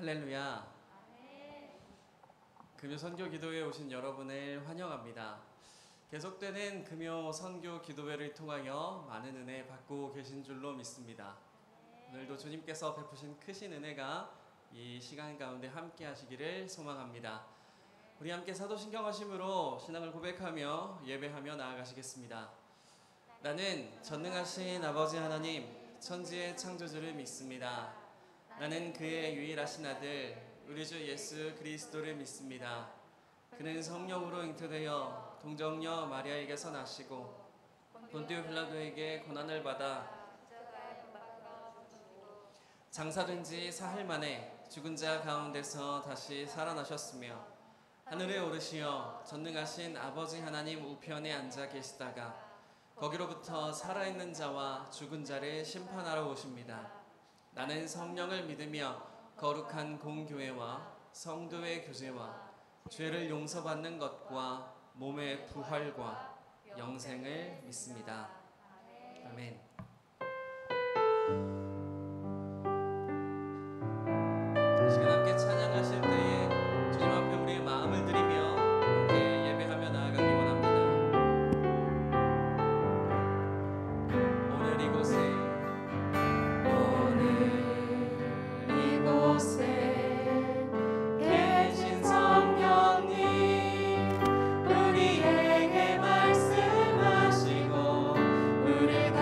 할렐루야. 금요 선교 기도회에 오신 여러분을 환영합니다. 계속되는 금요 선교 기도회를 통하여 많은 은혜 받고 계신 줄로 믿습니다. 오늘도 주님께서 베푸신 크신 은혜가 이 시간 가운데 함께 하시기를 소망합니다. 우리 함께 사도신경하심으로 신앙을 고백하며 예배하며 나아가시겠습니다. 나는 전능하신 아버지 하나님 천지의 창조주를 믿습니다. 나는 그의 유일하신 아들 우리 주 예수 그리스도를 믿습니다. 그는 성령으로 잉태되어 동정녀 마리아에게서 나시고 본디오 빌라도에게 고난을 받아 장사된 지 사흘 만에 죽은 자 가운데서 다시 살아나셨으며 하늘에 오르시어 전능하신 아버지 하나님 우편에 앉아 계시다가 거기로부터 살아있는 자와 죽은 자를 심판하러 오십니다. 나는 성령을 믿으며 거룩한 공교회와 성도의 교제와 죄를 용서받는 것과 몸의 부활과 영생을 믿습니다. 아멘. 이 시간 함께 찬양하실 때에 주님 앞에 우리의 마음을 드리며 함께 예배하며 나아가기 원합니다. 오늘 이곳에 계신 성령님 우리에게 말씀하시고 우리를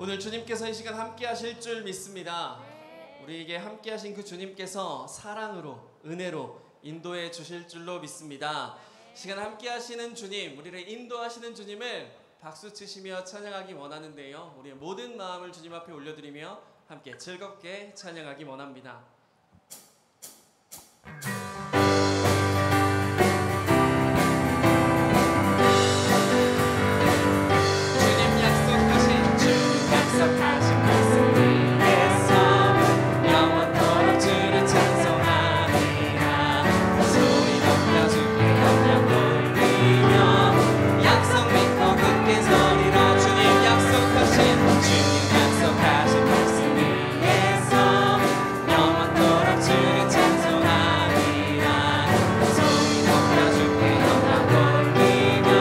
오늘 주님께서 이 시간 함께 하실 줄 믿습니다. 우리에게 함께 하신 그 주님께서 사랑으로 은혜로 인도해 주실 줄로 믿습니다. 시간 함께 하시는 주님, 우리를 인도하시는 주님을 박수 치시며 찬양하기 원하는데요, 우리의 모든 마음을 주님 앞에 올려드리며 함께 즐겁게 찬양하기 원합니다. 약속하신 말씀 위에서 영원토록 주를 찬송하리라. 소리 높여 주께 영광 돌리며 약속 믿고 굳게 서리라. 주님 약속하신 말씀 위에서 영원토록 주를 찬송하리라. 소리 높여 주께 영광 돌리며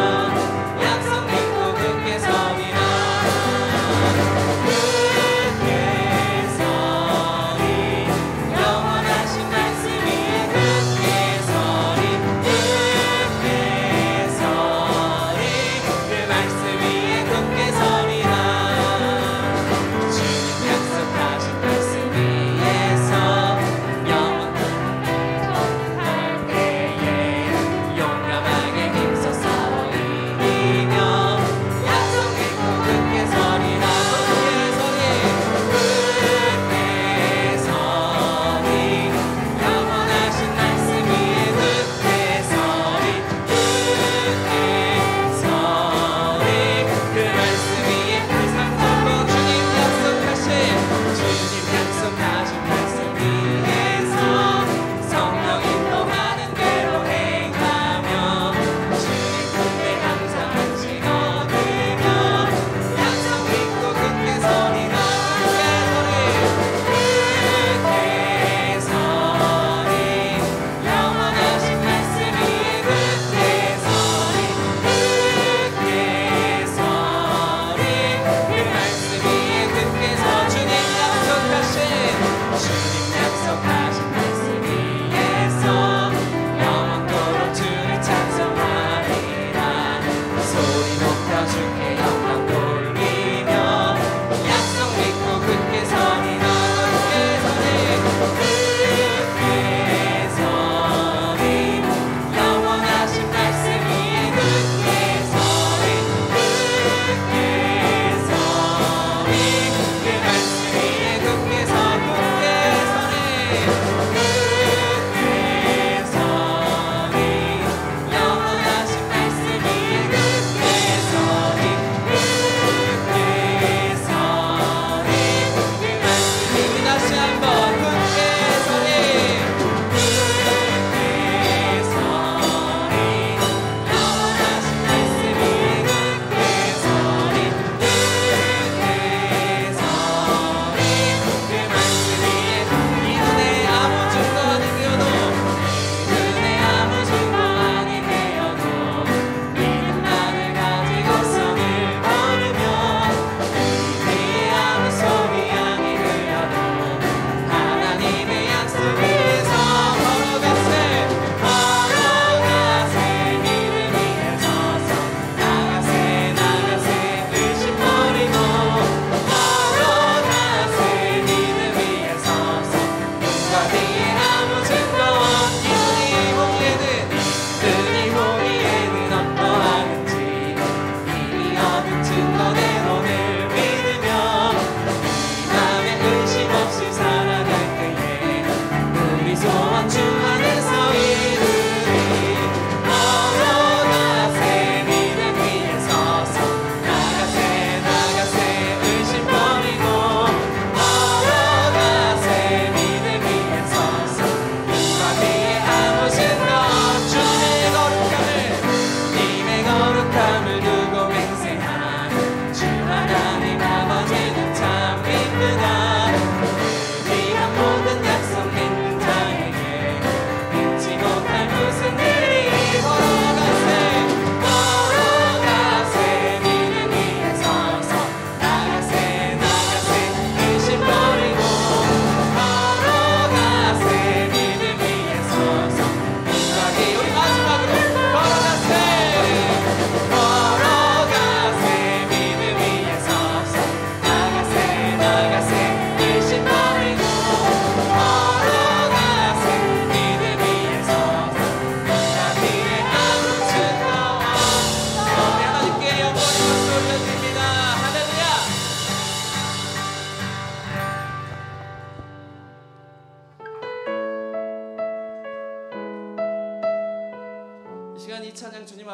약속 믿고 굳게 서리라.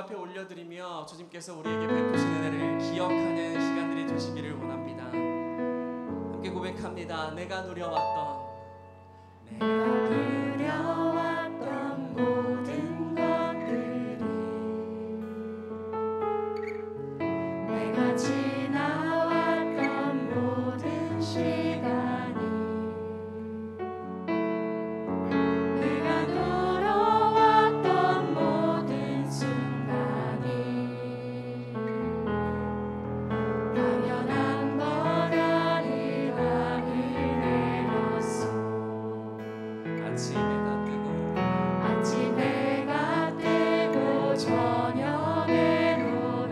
앞에 올려드리며 주님께서 우리에게 베푸신 은혜를 기억하는 시간들이 되시기를 원합니다. 함께 고백합니다. 내가 누려왔던 모든 것들이 내가 지나왔던 모든 시간이 내가 걸어왔던 모든 순간이 당연한 것 아니라 은혜였소. 아침에가 뜨고 저녁에 노을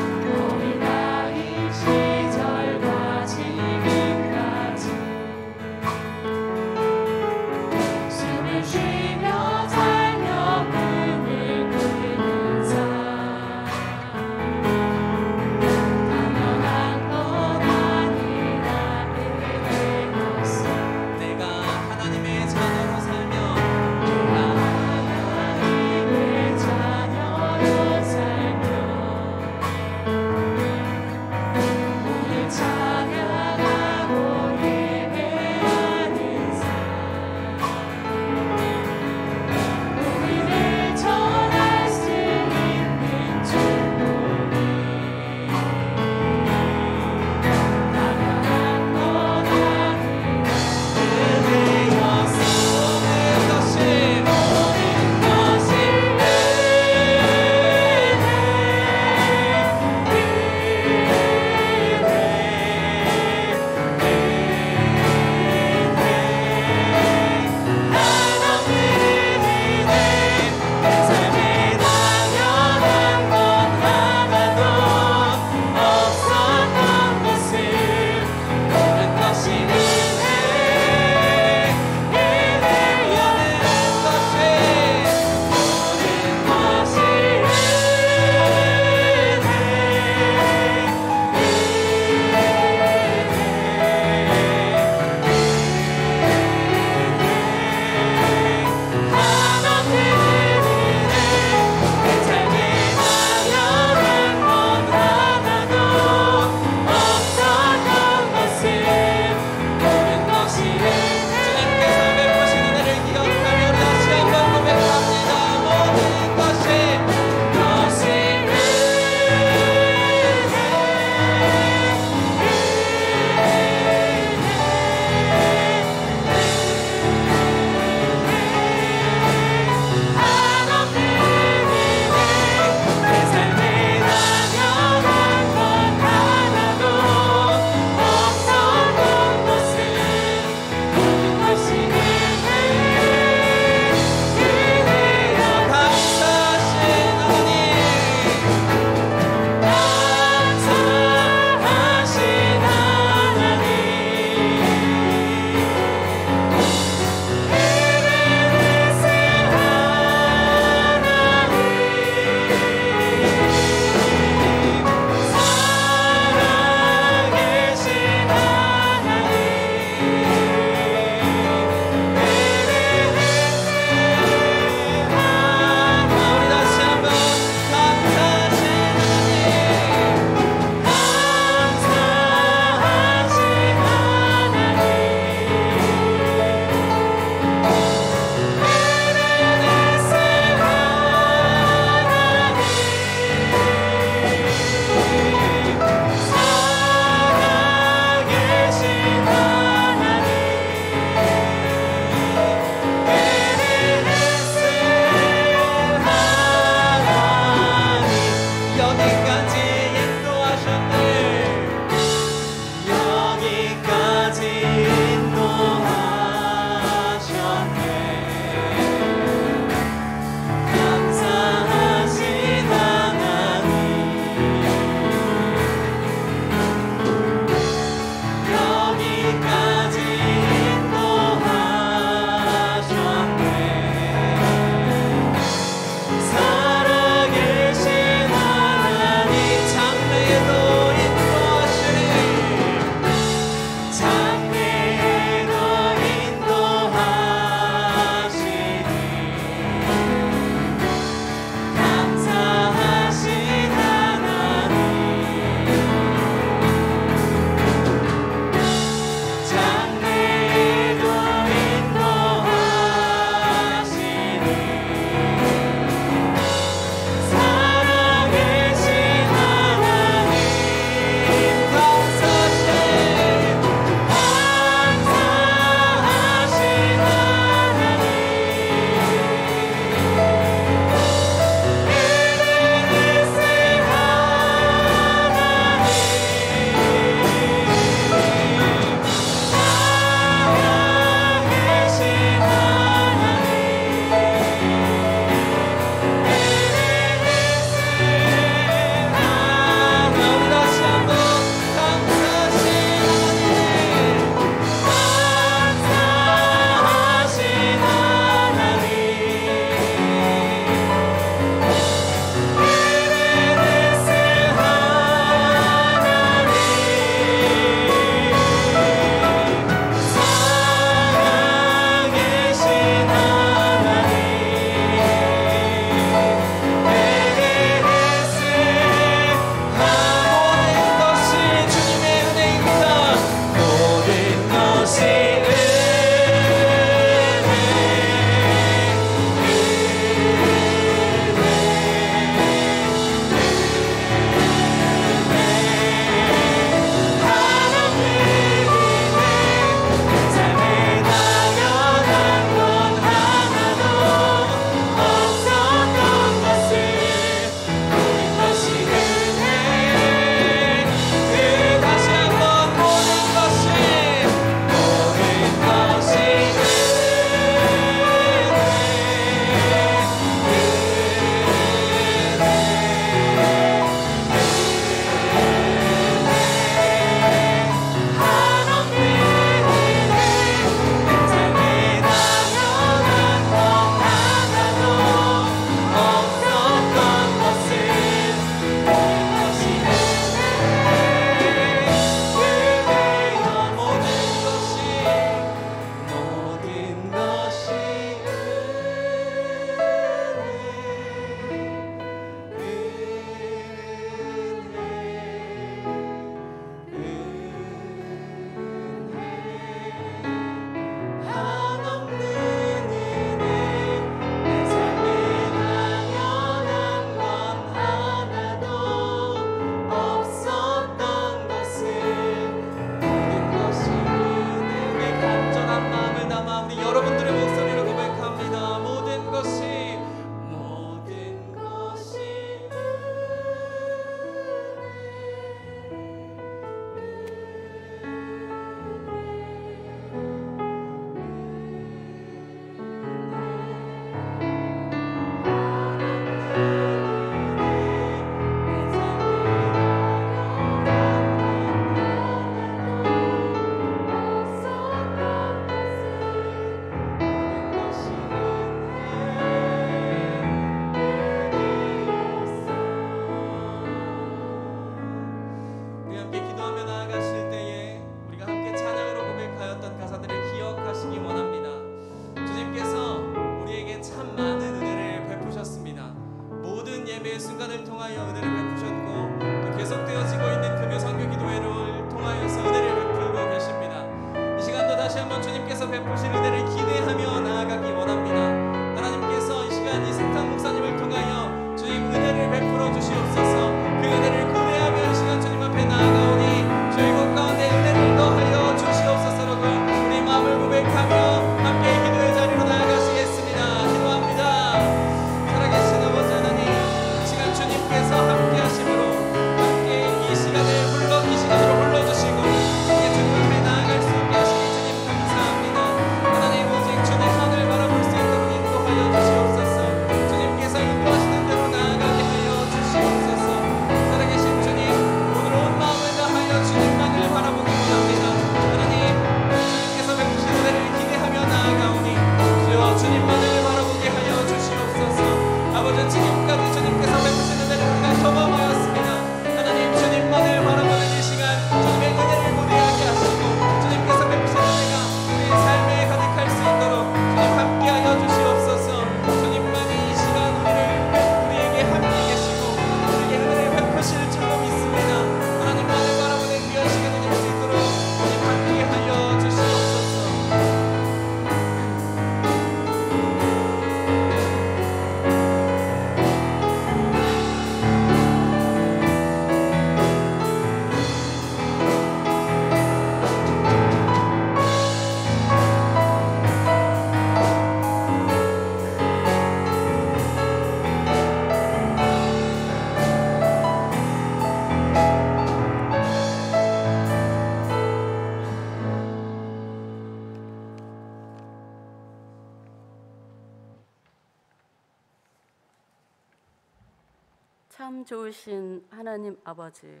참 좋으신 하나님 아버지,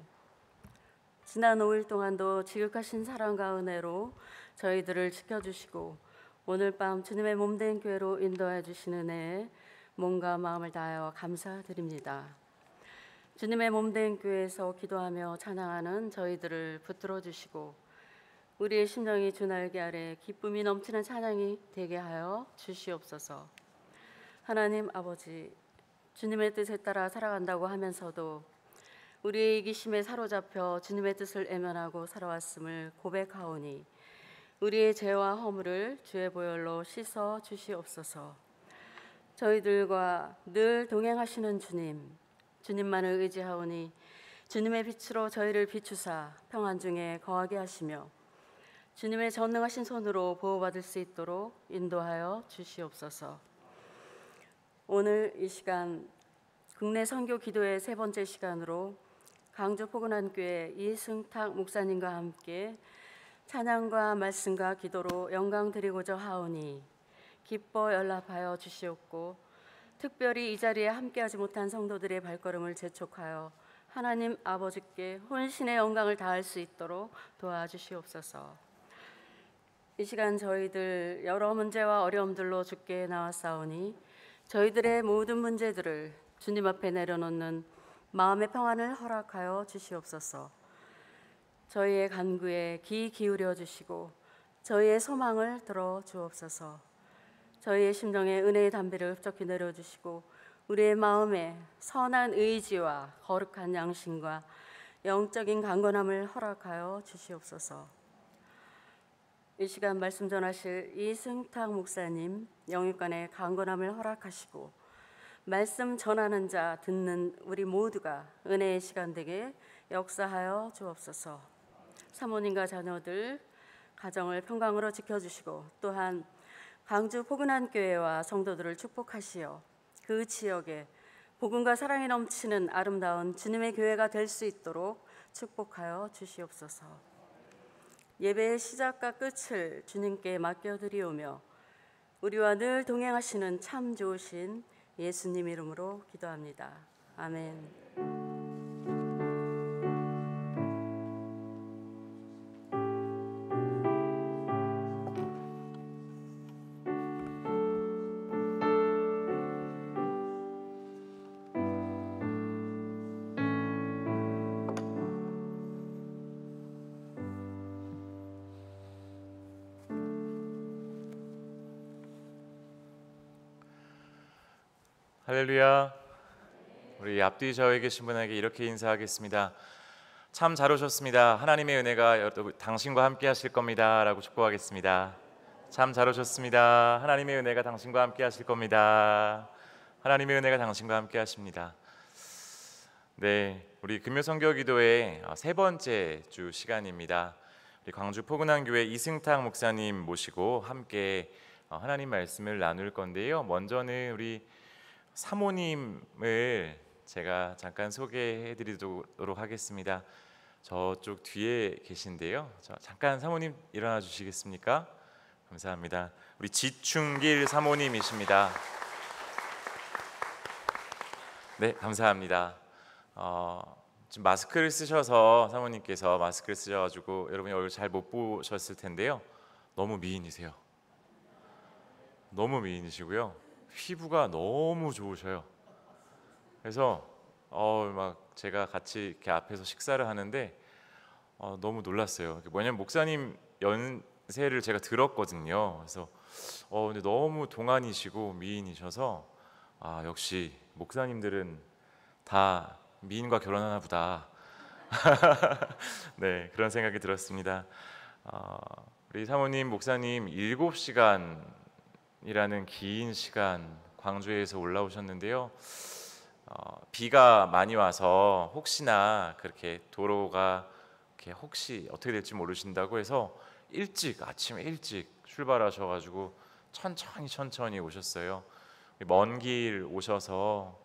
지난 5일 동안도 지극하신 사랑과 은혜로 저희들을 지켜주시고 오늘 밤 주님의 몸된 교회로 인도해 주신 은혜에 몸과 마음을 다하여 감사드립니다. 주님의 몸된 교회에서 기도하며 찬양하는 저희들을 붙들어 주시고 우리의 심령이 주 날개 아래 기쁨이 넘치는 찬양이 되게 하여 주시옵소서. 하나님 아버지, 주님의 뜻에 따라 살아간다고 하면서도 우리의 이기심에 사로잡혀 주님의 뜻을 애면하고 살아왔음을 고백하오니 우리의 죄와 허물을 주의 보혈로 씻어 주시옵소서. 저희들과 늘 동행하시는 주님만을 의지하오니 주님의 빛으로 저희를 비추사 평안 중에 거하게 하시며 주님의 전능하신 손으로 보호받을 수 있도록 인도하여 주시옵소서. 오늘 이 시간 국내 선교 기도의 세 번째 시간으로 강주 포근한교회 이승탁 목사님과 함께 찬양과 말씀과 기도로 영광 드리고자 하오니 기뻐 연락하여 주시옵고 특별히 이 자리에 함께하지 못한 성도들의 발걸음을 재촉하여 하나님 아버지께 혼신의 영광을 다할 수 있도록 도와주시옵소서. 이 시간 저희들 여러 문제와 어려움들로 주께 나왔사오니 저희들의 모든 문제들을 주님 앞에 내려놓는 마음의 평안을 허락하여 주시옵소서. 저희의 간구에 귀 기울여 주시고 저희의 소망을 들어 주옵소서. 저희의 심정에 은혜의 담비를 흡족히 내려주시고 우리의 마음에 선한 의지와 거룩한 양심과 영적인 강건함을 허락하여 주시옵소서. 이 시간 말씀 전하실 이승탁 목사님 영육간의 강건함을 허락하시고 말씀 전하는 자 듣는 우리 모두가 은혜의 시간 되게 역사하여 주옵소서. 사모님과 자녀들 가정을 평강으로 지켜주시고 또한 강주 포근한교회와 성도들을 축복하시어 그 지역에 복음과 사랑이 넘치는 아름다운 주님의 교회가 될 수 있도록 축복하여 주시옵소서. 예배의 시작과 끝을 주님께 맡겨드리오며 우리와 늘 동행하시는 참 좋으신 예수님 이름으로 기도합니다. 아멘. 할렐루야. 우리 앞뒤 좌우에 계신 분에게 이렇게 인사하겠습니다. 참 잘 오셨습니다. 하나님의 은혜가 당신과 함께 하실 겁니다 라고 축복하겠습니다. 참 잘 오셨습니다. 하나님의 은혜가 당신과 함께 하실 겁니다. 하나님의 은혜가 당신과 함께 하십니다. 네, 우리 금요선교기도의 세 번째 주 시간입니다. 우리 광주 포근한교회 이승탁 목사님 모시고 함께 하나님 말씀을 나눌 건데요. 먼저는 우리 사모님을 제가 잠깐 소개해 드리도록 하겠습니다. 저쪽 뒤에 계신데요. 잠깐 사모님 일어나 주시겠습니까? 감사합니다. 우리 지충길 사모님이십니다. 네, 감사합니다. 지금 마스크를 쓰셔서 사모님께서 마스크를 쓰셔가지고 여러분이 얼굴 잘 못 보셨을 텐데요. 너무 미인이세요. 너무 미인이시고요. 피부가 너무 좋으셔요. 그래서 막 제가 같이 이렇게 앞에서 식사를 하는데 너무 놀랐어요. 뭐냐면 목사님 연세를 제가 들었거든요. 그래서 근데 너무 동안이시고 미인이셔서 역시 목사님들은 다 미인과 결혼하나 보다. 네, 그런 생각이 들었습니다. 우리 사모님 목사님 7시간이라는 긴 시간 광주에서 올라오셨는데요. 비가 많이 와서 혹시나 그렇게 도로가 이렇게 혹시 어떻게 될지 모르신다고 해서 아침에 일찍 출발하셔가지고 천천히 오셨어요. 먼 길 오셔서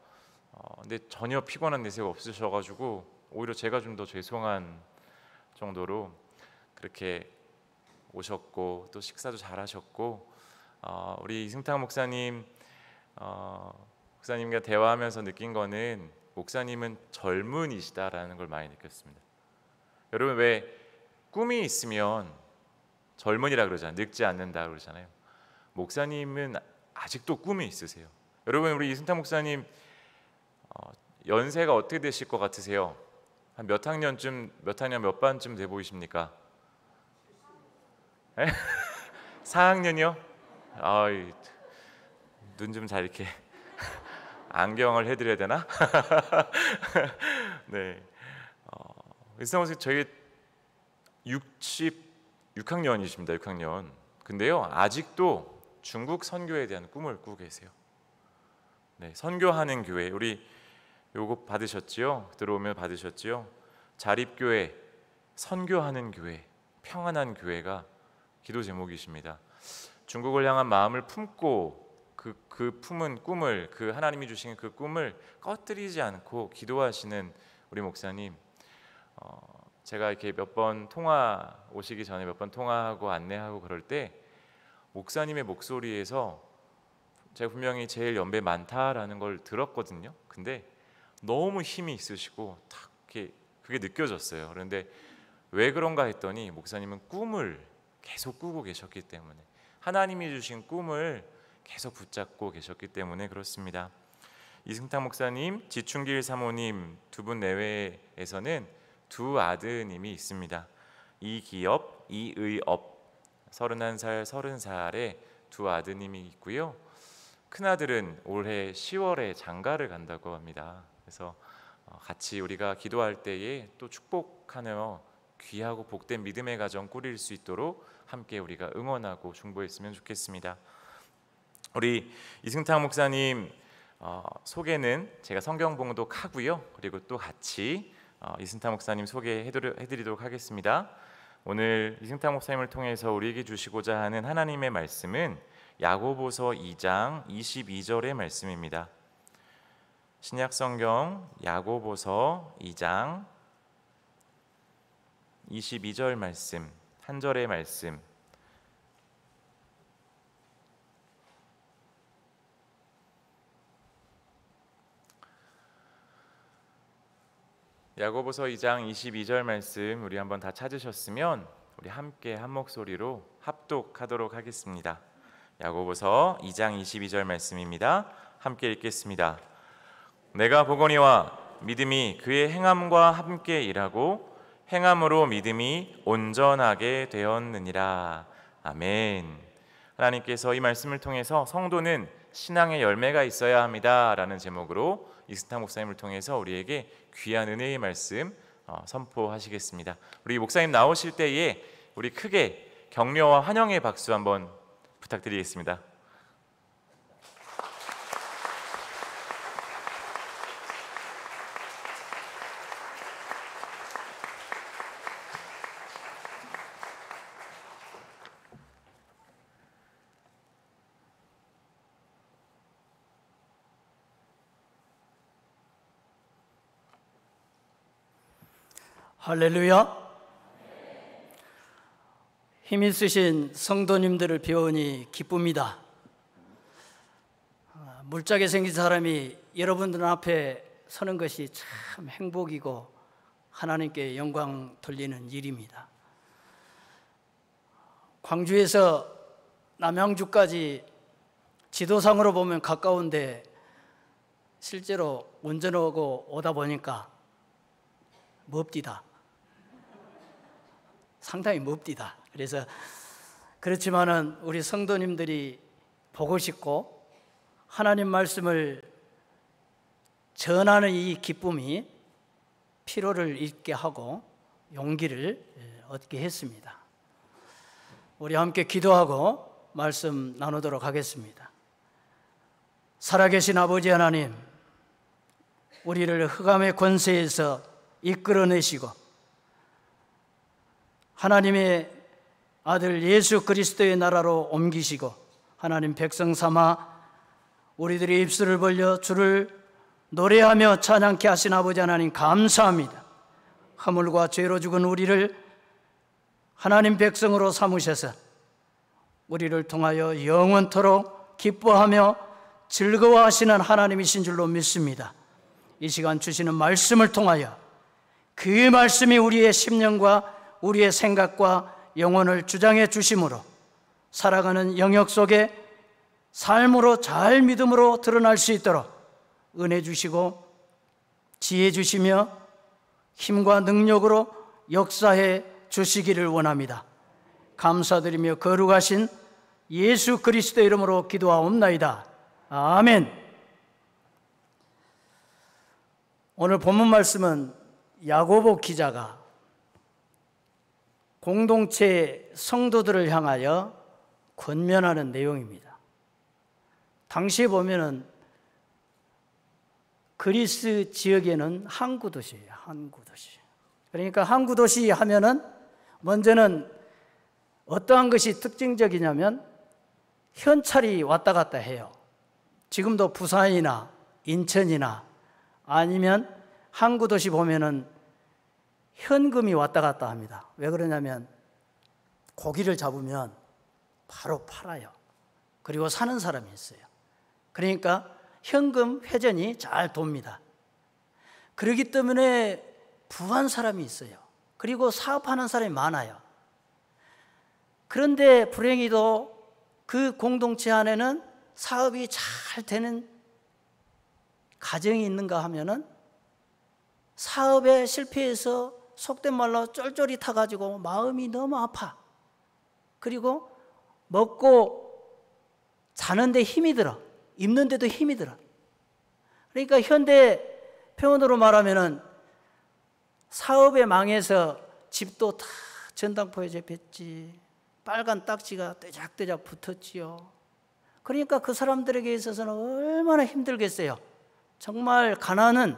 근데 전혀 피곤한 내세가 없으셔가지고 오히려 제가 좀 더 죄송한 정도로 그렇게 오셨고 또 식사도 잘하셨고 우리 이승탁 목사님과 대화하면서 느낀 거는 목사님은 젊은이시다라는 걸 많이 느꼈습니다. 여러분, 왜 꿈이 있으면 젊은이라 그러잖아요. 늙지 않는다 그러잖아요. 목사님은 아직도 꿈이 있으세요. 여러분, 우리 이승탁 목사님 연세가 어떻게 되실 것 같으세요? 한 몇 학년 몇 반쯤 돼 보이십니까? 4학년이요? 눈 좀 잘 이렇게 안경을 해드려야 되나? 네, 이승탁 목사님 저희 6학년이십니다. 6학년. 근데요, 아직도 중국 선교에 대한 꿈을 꾸고 계세요. 네, 선교하는 교회, 우리 요거 받으셨지요? 들어오면 받으셨지요? 자립교회, 선교하는 교회, 평안한 교회가 기도 제목이십니다. 중국을 향한 마음을 품고 그 품은 꿈을, 그 하나님이 주신 그 꿈을 꺼뜨리지 않고 기도하시는 우리 목사님, 제가 이렇게 몇 번 오시기 전에 몇 번 통화하고 안내하고 그럴 때 목사님의 목소리에서 제가 분명히 제일 연배 많다라는 걸 들었거든요. 근데 너무 힘이 있으시고 딱 이렇게 그게 느껴졌어요. 그런데 왜 그런가 했더니 목사님은 꿈을 계속 꾸고 계셨기 때문에, 하나님이 주신 꿈을 계속 붙잡고 계셨기 때문에 그렇습니다. 이승탁 목사님, 지춘길 사모님 두 분 내외에서는 두 아드님이 있습니다. 이기업, 이의업, 31살, 30살의 두 아드님이 있고요. 큰아들은 올해 10월에 장가를 간다고 합니다. 그래서 같이 우리가 기도할 때에 또 축복하며 귀하고 복된 믿음의 가정 꾸릴 수 있도록 함께 우리가 응원하고 중보했으면 좋겠습니다. 우리 이승탁 목사님 소개는 제가 성경 봉독하고요. 그리고 또 같이 이승탁 목사님 소개해드리도록 하겠습니다. 오늘 이승탁 목사님을 통해서 우리에게 주시고자 하는 하나님의 말씀은 야고보서 2장 22절의 말씀입니다. 신약성경 야고보서 2장 22절 말씀, 한 절의 말씀. 야고보서 2장 22절 말씀 우리 한번 다 찾으셨으면 우리 함께 한 목소리로 합독하도록 하겠습니다. 야고보서 2장 22절 말씀입니다. 함께 읽겠습니다. 내가 보거니와 믿음이 그의 행함과 함께 일하고 행함으로 믿음이 온전하게 되었느니라. 아멘. 하나님께서 이 말씀을 통해서 성도는 신앙의 열매가 있어야 합니다라는 제목으로 이승탁 목사님을 통해서 우리에게 귀한 은혜의 말씀 선포하시겠습니다. 우리 목사님 나오실 때에 우리 크게 격려와 환영의 박수 한번 부탁드리겠습니다. 할렐루야. 힘 있으신 성도님들을 배우니 기쁩니다. 물짝에 생긴 사람이 여러분들 앞에 서는 것이 참 행복이고 하나님께 영광 돌리는 일입니다. 광주에서 남양주까지 지도상으로 보면 가까운데 실제로 운전하고 오다 보니까 멉디다. 상당히 멉디다. 그래서 그렇지만은 우리 성도님들이 보고 싶고 하나님 말씀을 전하는 이 기쁨이 피로를 잊게 하고 용기를 얻게 했습니다. 우리 함께 기도하고 말씀 나누도록 하겠습니다. 살아계신 아버지 하나님, 우리를 흑암의 권세에서 이끌어내시고 하나님의 아들 예수 그리스도의 나라로 옮기시고 하나님 백성 삼아 우리들의 입술을 벌려 주를 노래하며 찬양케 하신 아버지 하나님 감사합니다. 허물과 죄로 죽은 우리를 하나님 백성으로 삼으셔서 우리를 통하여 영원토록 기뻐하며 즐거워하시는 하나님이신 줄로 믿습니다. 이 시간 주시는 말씀을 통하여 그 말씀이 우리의 심령과 우리의 생각과 영혼을 주장해 주심으로 살아가는 영역 속에 삶으로 잘 믿음으로 드러날 수 있도록 은혜 주시고 지혜 주시며 힘과 능력으로 역사해 주시기를 원합니다. 감사드리며 거룩하신 예수 그리스도의 이름으로 기도하옵나이다. 아멘. 오늘 본문 말씀은 야고보 기자가 공동체 성도들을 향하여 권면하는 내용입니다. 당시에 보면은 그리스 지역에는 항구 도시예요. 항구 도시. 그러니까 항구 도시 하면은 먼저는 어떠한 것이 특징적이냐면 현찰이 왔다 갔다 해요. 지금도 부산이나 인천이나 아니면 항구 도시 보면은 현금이 왔다 갔다 합니다. 왜 그러냐면 고기를 잡으면 바로 팔아요. 그리고 사는 사람이 있어요. 그러니까 현금 회전이 잘 돕니다. 그렇기 때문에 부한 사람이 있어요. 그리고 사업하는 사람이 많아요. 그런데 불행히도 그 공동체 안에는 사업이 잘 되는 가정이 있는가 하면은 사업에 실패해서 속된 말로 쫄쫄이 타가지고 마음이 너무 아파. 그리고 먹고 자는데 힘이 들어. 입는데도 힘이 들어. 그러니까 현대 표현으로 말하면은 사업에 망해서 집도 다 전당포에 잡혔지. 빨간 딱지가 떼작떼작 붙었지요. 그러니까 그 사람들에게 있어서는 얼마나 힘들겠어요. 정말 가난은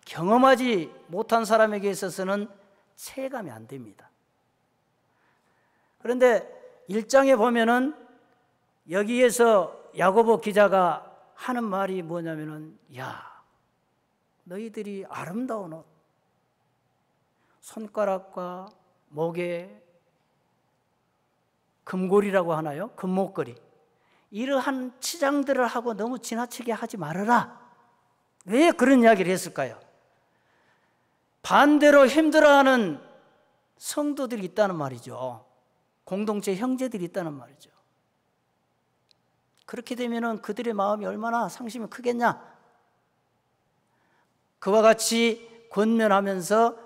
경험하지 못한 사람에게 있어서는 체감이 안 됩니다. 그런데 1장에 보면은 여기에서 야고보 기자가 하는 말이 뭐냐면은, 야, 너희들이 아름다운 옷, 손가락과 목에 금고리라고 하나요? 금목걸이, 이러한 치장들을 하고 너무 지나치게 하지 말아라. 왜 그런 이야기를 했을까요? 반대로 힘들어하는 성도들이 있다는 말이죠. 공동체 형제들이 있다는 말이죠. 그렇게 되면 그들의 마음이 얼마나 상심이 크겠냐. 그와 같이 권면하면서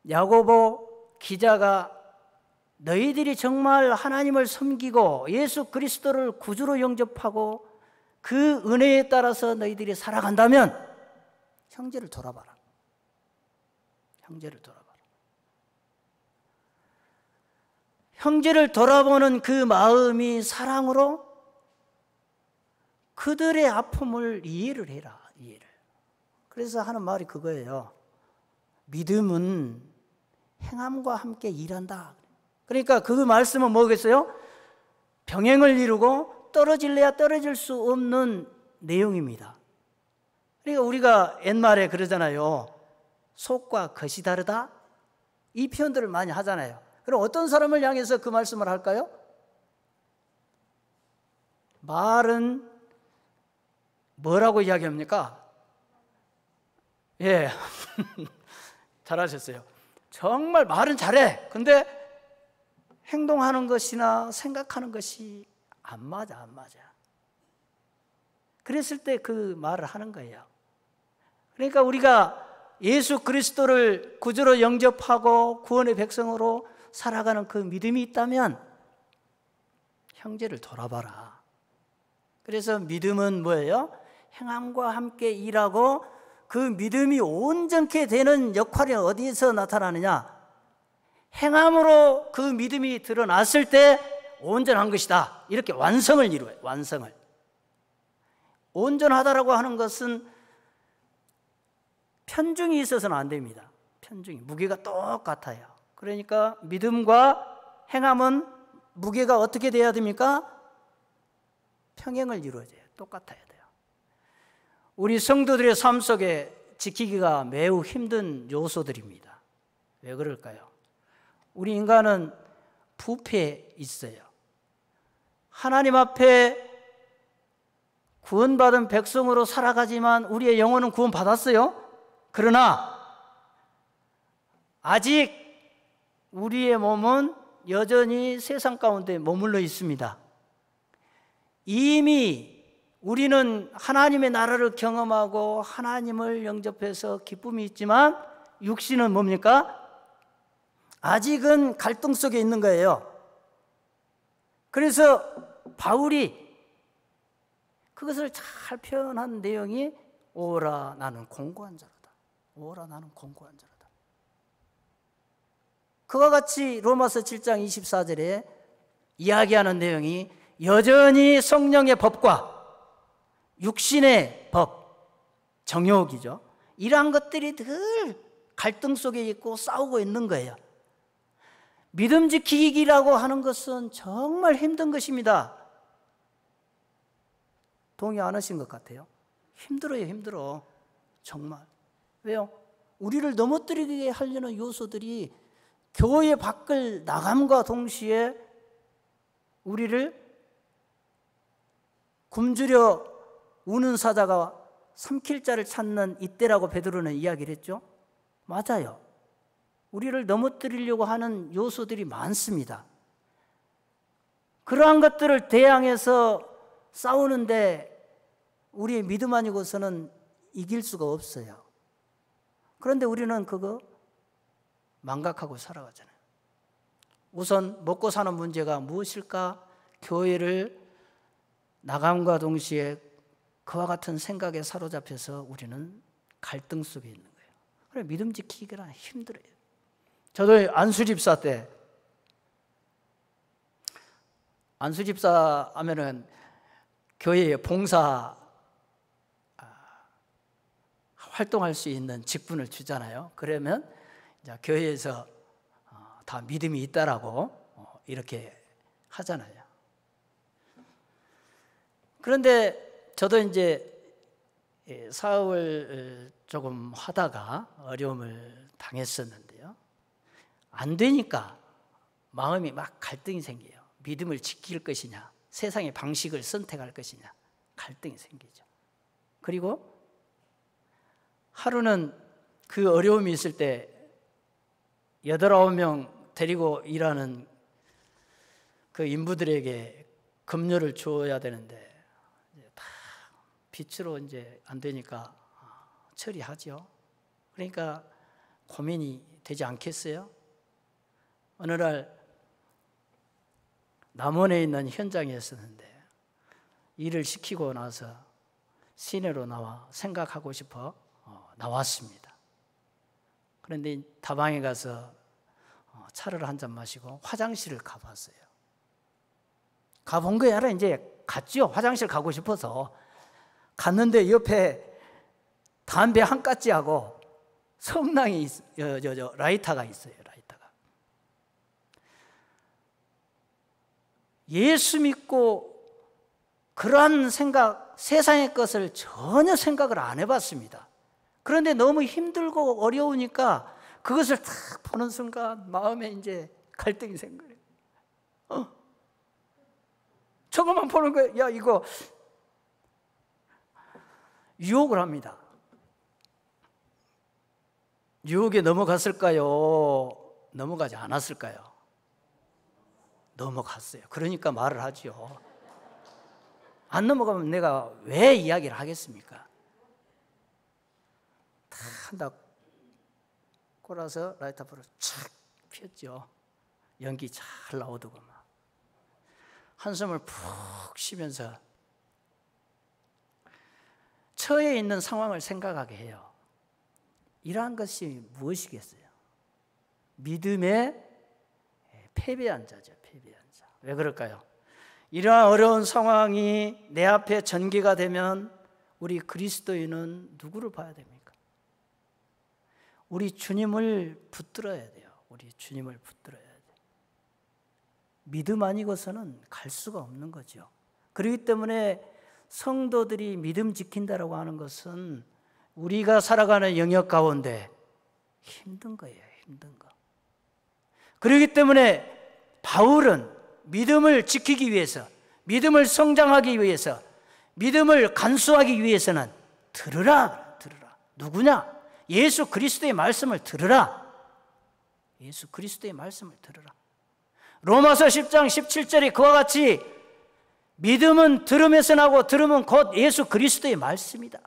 야고보 기자가 너희들이 정말 하나님을 섬기고 예수 그리스도를 구주로 영접하고 그 은혜에 따라서 너희들이 살아간다면 형제를 돌아봐라. 형제를 돌아봐라. 형제를 돌아보는 그 마음이 사랑으로 그들의 아픔을 이해를 해라. 이해를. 그래서 하는 말이 그거예요. 믿음은 행함과 함께 일한다. 그러니까 그 말씀은 뭐겠어요? 병행을 이루고 떨어질래야 떨어질 수 없는 내용입니다. 그러니까 우리가 옛말에 그러잖아요. 속과 겉이 다르다? 이 표현들을 많이 하잖아요. 그럼 어떤 사람을 향해서 그 말씀을 할까요? 말은 뭐라고 이야기합니까? 예, 잘하셨어요. 정말 말은 잘해. 근데 행동하는 것이나 생각하는 것이 안 맞아, 안 맞아. 그랬을 때 그 말을 하는 거예요. 그러니까 우리가 예수 그리스도를 구주로 영접하고 구원의 백성으로 살아가는 그 믿음이 있다면 형제를 돌아봐라. 그래서 믿음은 뭐예요? 행함과 함께 일하고 그 믿음이 온전케 되는 역할이 어디에서 나타나느냐? 행함으로 그 믿음이 드러났을 때 온전한 것이다. 이렇게 완성을 이루어요. 완성을. 온전하다라고 하는 것은 편중이 있어서는 안 됩니다. 편중이. 무게가 똑같아요. 그러니까 믿음과 행함은 무게가 어떻게 돼야 됩니까? 평행을 이루어져요. 똑같아야 돼요. 우리 성도들의 삶 속에 지키기가 매우 힘든 요소들입니다. 왜 그럴까요? 우리 인간은 부패에 있어요. 하나님 앞에 구원받은 백성으로 살아가지만 우리의 영혼은 구원받았어요. 그러나 아직 우리의 몸은 여전히 세상 가운데 머물러 있습니다. 이미 우리는 하나님의 나라를 경험하고 하나님을 영접해서 기쁨이 있지만 육신은 뭡니까? 아직은 갈등 속에 있는 거예요. 그래서 바울이 그것을 잘 표현한 내용이 오라 나는 공고한 자로다. 오라 나는 공고한 자로다. 그와 같이 로마서 7장 24절에 이야기하는 내용이 여전히 성령의 법과 육신의 법, 정욕이죠. 이러한 것들이 늘 갈등 속에 있고 싸우고 있는 거예요. 믿음 지키기라고 하는 것은 정말 힘든 것입니다. 동의 안 하신 것 같아요. 힘들어요, 힘들어. 정말. 왜요? 우리를 넘어뜨리게 하려는 요소들이 교회 밖을 나감과 동시에 우리를 굶주려 우는 사자가 삼킬 자를 찾는 이때라고 베드로는 이야기를 했죠. 맞아요. 우리를 넘어뜨리려고 하는 요소들이 많습니다. 그러한 것들을 대항해서 싸우는데 우리의 믿음 아니고서는 이길 수가 없어요. 그런데 우리는 그거 망각하고 살아가잖아요. 우선 먹고 사는 문제가 무엇일까? 교회를 나감과 동시에 그와 같은 생각에 사로잡혀서 우리는 갈등 속에 있는 거예요. 그래, 믿음 지키기가 힘들어요. 저도 안수집사 때, 안수집사 하면은 교회에 봉사 활동할 수 있는 직분을 주잖아요. 그러면 이제 교회에서 다 믿음이 있다라고 이렇게 하잖아요. 그런데 저도 이제 사업을 조금 하다가 어려움을 당했었는데요. 안 되니까 마음이 막 갈등이 생겨요. 믿음을 지킬 것이냐, 세상의 방식을 선택할 것이냐, 갈등이 생기죠. 그리고 하루는 그 어려움이 있을 때 8, 9명 데리고 일하는 그 인부들에게 급료를 줘야 되는데 다 빛으로 이제 안 되니까 처리하죠. 그러니까 고민이 되지 않겠어요? 어느 날 남원에 있는 현장이었었는데 일을 시키고 나서 시내로 나와 생각하고 싶어 나왔습니다. 그런데 다방에 가서 차를 한 잔 마시고 화장실을 가봤어요. 가본 거야. 이제 갔죠. 화장실 가고 싶어서 갔는데 옆에 담배 한 가지하고 성랑이 라이터가 있어요. 라이터가. 예수 믿고 그러한 생각, 세상의 것을 전혀 생각을 안 해봤습니다. 그런데 너무 힘들고 어려우니까 그것을 딱 보는 순간 마음에 이제 갈등이 생겨요. 저것만 보는 거예요. 야, 이거 유혹을 합니다. 유혹에 넘어갔을까요? 넘어가지 않았을까요? 넘어갔어요. 그러니까 말을 하죠. 안 넘어가면 내가 왜 이야기를 하겠습니까? 다 꼬라서 라이터 불을 착 폈죠. 연기 잘 나오더구만. 한숨을 푹 쉬면서 처해 있는 상황을 생각하게 해요. 이러한 것이 무엇이겠어요? 믿음의 패배한 자죠. 패배한 자. 왜 그럴까요? 이러한 어려운 상황이 내 앞에 전개가 되면 우리 그리스도인은 누구를 봐야 됩니까? 우리 주님을 붙들어야 돼요. 우리 주님을 붙들어야 돼요. 믿음 아니고서는 갈 수가 없는 거죠. 그렇기 때문에 성도들이 믿음 지킨다라고 하는 것은 우리가 살아가는 영역 가운데 힘든 거예요. 힘든 거. 그렇기 때문에 바울은 믿음을 지키기 위해서, 믿음을 성장하기 위해서, 믿음을 간수하기 위해서는 들으라. 누구냐? 예수 그리스도의 말씀을 들으라. 예수 그리스도의 말씀을 들으라. 로마서 10장 17절에 그와 같이 믿음은 들음에서 나고 들음은 곧 예수 그리스도의 말씀이다.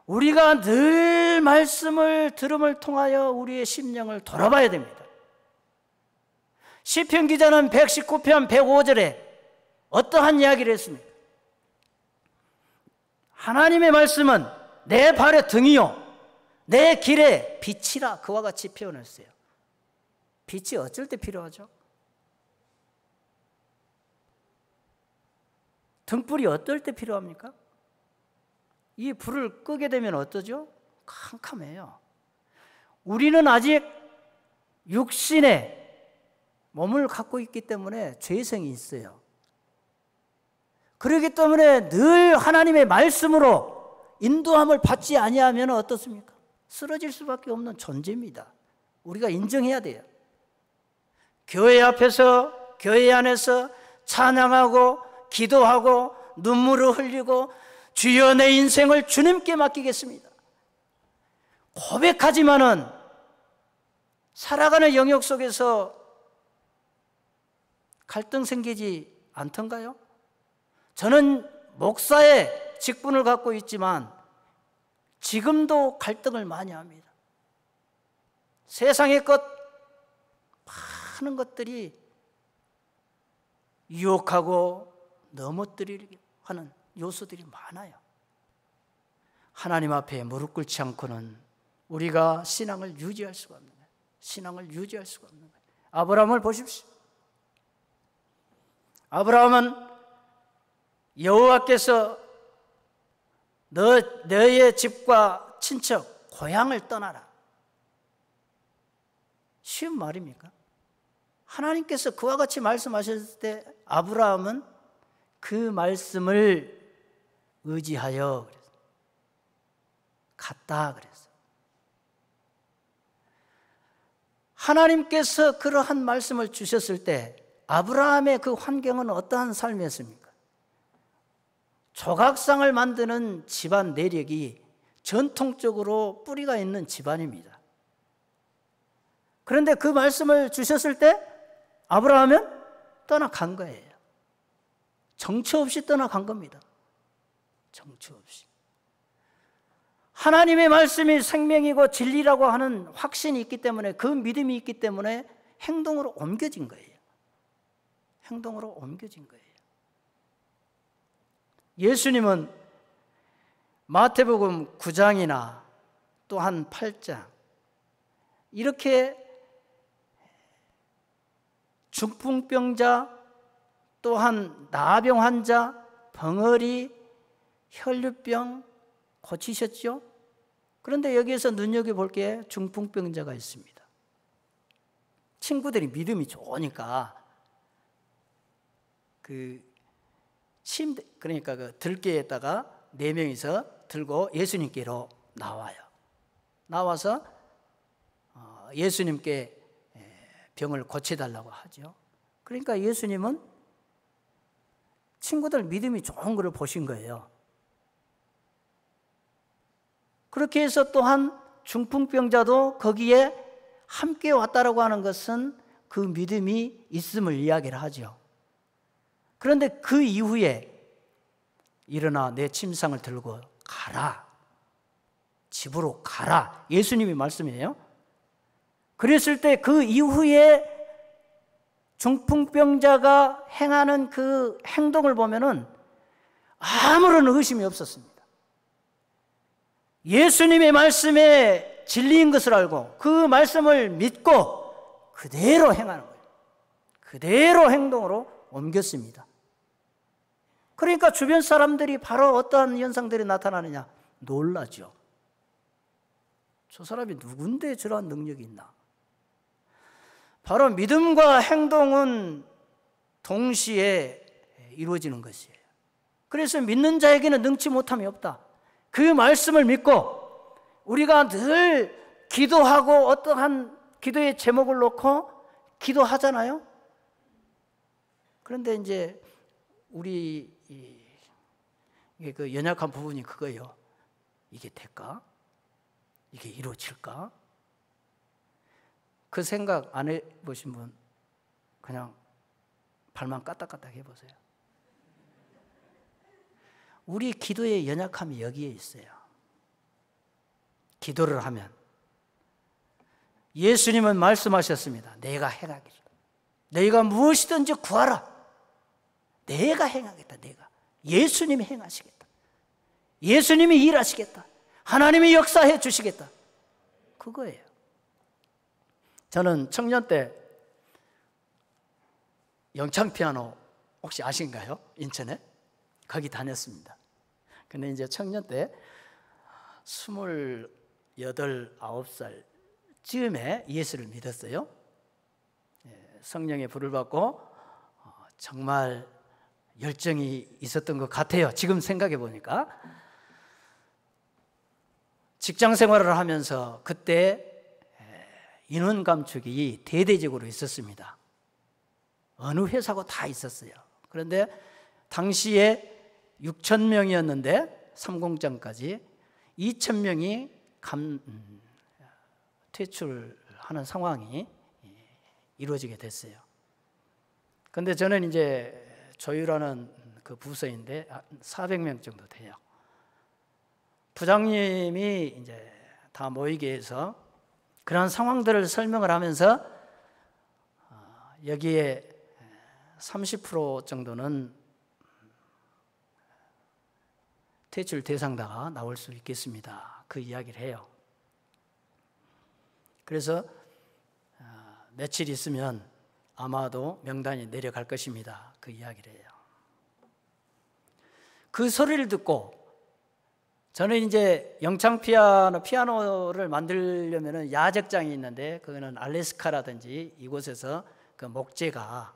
우리가 늘 말씀을 들음을 통하여 우리의 심령을 돌아봐야 됩니다. 시편 기자는 119편 105절에 어떠한 이야기를 했습니까? 하나님의 말씀은 내 발의 등이요 내 길의 빛이라. 그와 같이 표현했어요. 빛이 어쩔 때 필요하죠? 등불이 어떨 때 필요합니까? 이 불을 끄게 되면 어떠죠? 캄캄해요. 우리는 아직 육신의 몸을 갖고 있기 때문에 죄성이 있어요. 그렇기 때문에 늘 하나님의 말씀으로 인도함을 받지 아니하면 어떻습니까? 쓰러질 수밖에 없는 존재입니다. 우리가 인정해야 돼요. 교회 앞에서, 교회 안에서 찬양하고 기도하고 눈물을 흘리고 주여 내 인생을 주님께 맡기겠습니다. 고백하지만은 살아가는 영역 속에서 갈등 생기지 않던가요? 저는 목사의 직분을 갖고 있지만 지금도 갈등을 많이 합니다. 세상의 것 많은 것들이 유혹하고 넘어뜨리려 하는 요소들이 많아요. 하나님 앞에 무릎 꿇지 않고는 우리가 신앙을 유지할 수가 없는 거예요. 신앙을 유지할 수가 없는 거예요. 아브라함을 보십시오. 아브라함은 여호와께서 너의 집과 친척, 고향을 떠나라. 쉬운 말입니까? 하나님께서 그와 같이 말씀하셨을 때 아브라함은 그 말씀을 의지하여 갔다 그랬어요. 하나님께서 그러한 말씀을 주셨을 때 아브라함의 그 환경은 어떠한 삶이었습니까? 조각상을 만드는 집안 내력이 전통적으로 뿌리가 있는 집안입니다. 그런데 그 말씀을 주셨을 때 아브라함은 떠나간 거예요. 정처 없이 떠나간 겁니다. 정처 없이. 하나님의 말씀이 생명이고 진리라고 하는 확신이 있기 때문에, 그 믿음이 있기 때문에 행동으로 옮겨진 거예요. 행동으로 옮겨진 거예요. 예수님은 마태복음 9장이나 또한 8장 이렇게 중풍병자, 또한 나병 환자, 벙어리, 혈류병 고치셨죠? 그런데 여기에서 눈여겨볼 게 중풍병자가 있습니다. 친구들이 좋으니까 그러니까 그 들개에다가 4명이서 들고 예수님께로 나와요. 나와서 예수님께 병을 고쳐달라고 하죠. 그러니까 예수님은 친구들 믿음이 좋은 것을 보신 거예요. 그렇게 해서 또한 중풍병자도 거기에 함께 왔다라고 하는 것은 그 믿음이 있음을 이야기를 하죠. 그런데 그 이후에 일어나 내 침상을 들고 가라. 집으로 가라. 예수님이 말씀이에요. 그랬을 때 그 이후에 중풍병자가 행하는 그 행동을 보면은 아무런 의심이 없었습니다. 예수님의 말씀에 진리인 것을 알고 그 말씀을 믿고 그대로 행하는 거예요. 그대로 행동으로 옮겼습니다. 그러니까 주변 사람들이 바로 어떠한 현상들이 나타나느냐? 놀라죠. 저 사람이 누군데 저러한 능력이 있나? 바로 믿음과 행동은 동시에 이루어지는 것이에요. 그래서 믿는 자에게는 능치 못함이 없다. 그 말씀을 믿고 우리가 늘 기도하고 어떠한 기도의 제목을 놓고 기도하잖아요. 그런데 이제 우리 이게 그 연약한 부분이 그거예요. 이게 될까? 이게 이루어질까? 그 생각 안 해보신 분 그냥 발만 까딱까딱 해보세요. 우리 기도의 연약함이 여기에 있어요. 기도를 하면 예수님은 말씀하셨습니다. 내가 행하겠다. 너희가 무엇이든지 구하라. 내가 행하겠다. 내가. 예수님이 행하시겠다. 예수님이 일하시겠다. 하나님이 역사해 주시겠다. 그거예요. 저는 청년 때 영창피아노 혹시 아신가요? 인천에? 거기 다녔습니다. 근데 이제 청년 때 28, 9살 즈음에 예수를 믿었어요. 성령의 불을 받고 정말 열정이 있었던 것 같아요. 지금 생각해 보니까. 직장 생활을 하면서 그때 인원 감축이 대대적으로 있었습니다. 어느 회사고 다 있었어요. 그런데 당시에 6,000명이었는데 3공장까지 2,000명이 퇴출하는 상황이 이루어지게 됐어요. 그런데 저는 이제 조율하는 그 부서인데 400명 정도 돼요. 부장님이 이제 다 모이게 해서 그런 상황들을 설명을 하면서 여기에 30% 정도는 퇴출 대상자가 나올 수 있겠습니다. 그 이야기를 해요. 그래서 며칠 있으면 아마도 명단이 내려갈 것입니다. 그 이야기를 해요. 그 소리를 듣고 저는 이제 영창 피아노를 만들려면 야적장이 있는데 그거는 알래스카라든지 이곳에서 그 목재가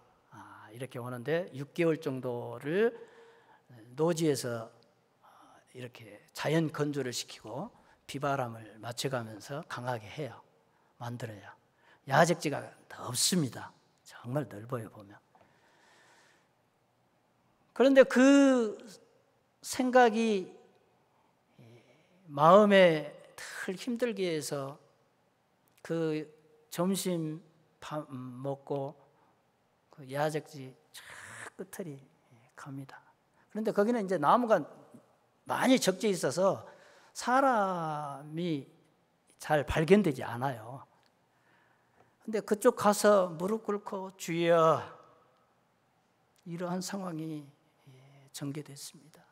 이렇게 오는데 6개월 정도를 노지에서 이렇게 자연 건조를 시키고 비바람을 맞춰가면서 강하게 해요. 만들어요. 야적지가 없습니다. 정말 넓어요 보면. 그런데 그 생각이 마음에 늘 힘들게 해서 그 점심 밥 먹고 그 야적지 저 끝을 갑니다. 그런데 거기는 이제 나무가 많이 적재 있어서 사람이 잘 발견되지 않아요. 근데 그쪽 가서 무릎 꿇고 주여, 이러한 상황이 전개됐습니다.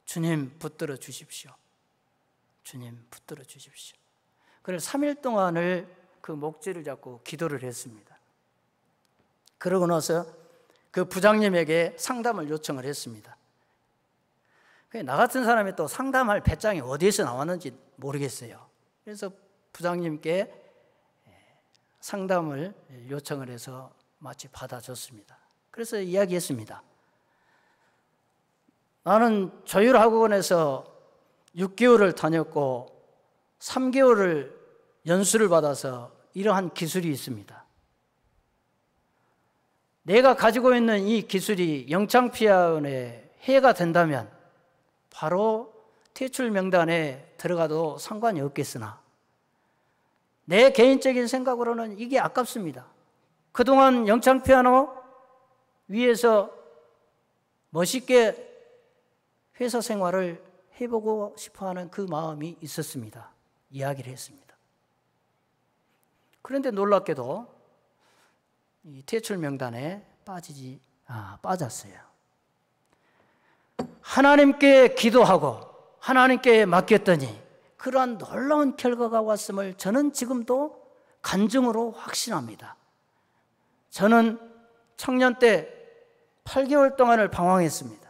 주님 붙들어 주십시오. 주님 붙들어 주십시오. 그래서 3일 동안을 그 목재를 잡고 기도를 했습니다. 그러고 나서 그 부장님에게 상담을 요청을 했습니다. 나 같은 사람이 또 상담할 배짱이 어디에서 나왔는지 모르겠어요. 그래서 부장님께 상담을 요청을 해서 마치 받아줬습니다. 그래서 이야기했습니다. 나는 조율학원에서 6개월을 다녔고 3개월을 연수를 받아서 이러한 기술이 있습니다. 내가 가지고 있는 이 기술이 영창피아노에 해가 된다면 바로 퇴출 명단에 들어가도 상관이 없겠으나 내 개인적인 생각으로는 이게 아깝습니다. 그동안 영창피아노 위에서 멋있게 회사 생활을 해보고 싶어하는 그 마음이 있었습니다. 이야기를 했습니다. 그런데 놀랍게도 이 퇴출 명단에 빠졌어요. 하나님께 기도하고 하나님께 맡겼더니 그러한 놀라운 결과가 왔음을 저는 지금도 간증으로 확신합니다. 저는 청년 때 8개월 동안을 방황했습니다.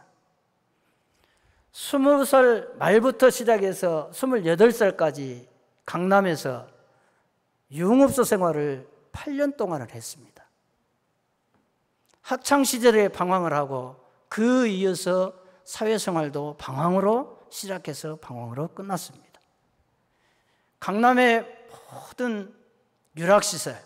20살 말부터 시작해서 28살까지 강남에서 유흥업소 생활을 8년 동안을 했습니다. 학창시절에 방황을 하고 그 이어서 사회생활도 방황으로 시작해서 방황으로 끝났습니다. 강남의 모든 유락시설,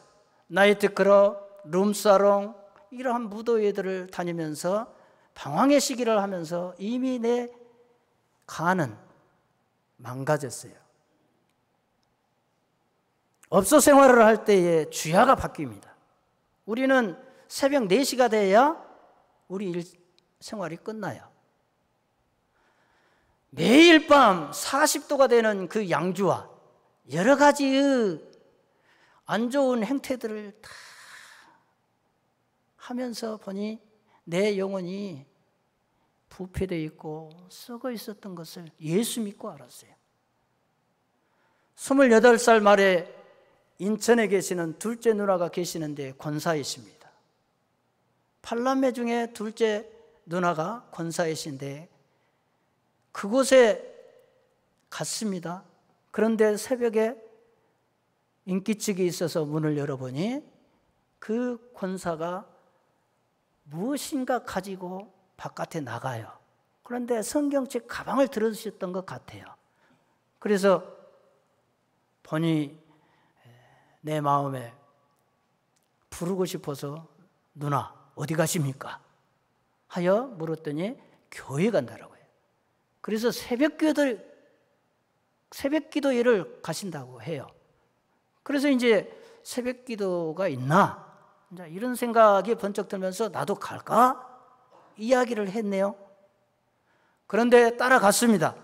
나이트클럽, 룸사롱 이러한 무도회들을 다니면서 방황의 시기를 하면서 이미 내 간은 망가졌어요. 업소 생활을 할 때에 주야가 바뀝니다. 우리는 새벽 4시가 돼야 우리 일 생활이 끝나요. 매일 밤 40도가 되는 그 양주와 여러 가지의 안 좋은 행태들을 다 하면서 보니 내 영혼이 부패되어 있고 썩어 있었던 것을 예수 믿고 알았어요. 28살 말에 인천에 계시는 둘째 누나가 계시는데 권사이십니다. 팔남매 중에 둘째 누나가 권사이신데 그곳에 갔습니다. 그런데 새벽에 인기척이 있어서 문을 열어보니 그 권사가 무엇인가 가지고 바깥에 나가요. 그런데 성경책 가방을 들어주셨던 것 같아요. 그래서 보니 내 마음에 부르고 싶어서 누나 어디 가십니까? 하여 물었더니 교회 간다라고 해요. 그래서 새벽 기도회를 가신다고 해요. 그래서 이제 새벽 기도가 있나? 이런 생각이 번쩍 들면서 나도 갈까? 이야기를 했네요. 그런데 따라갔습니다.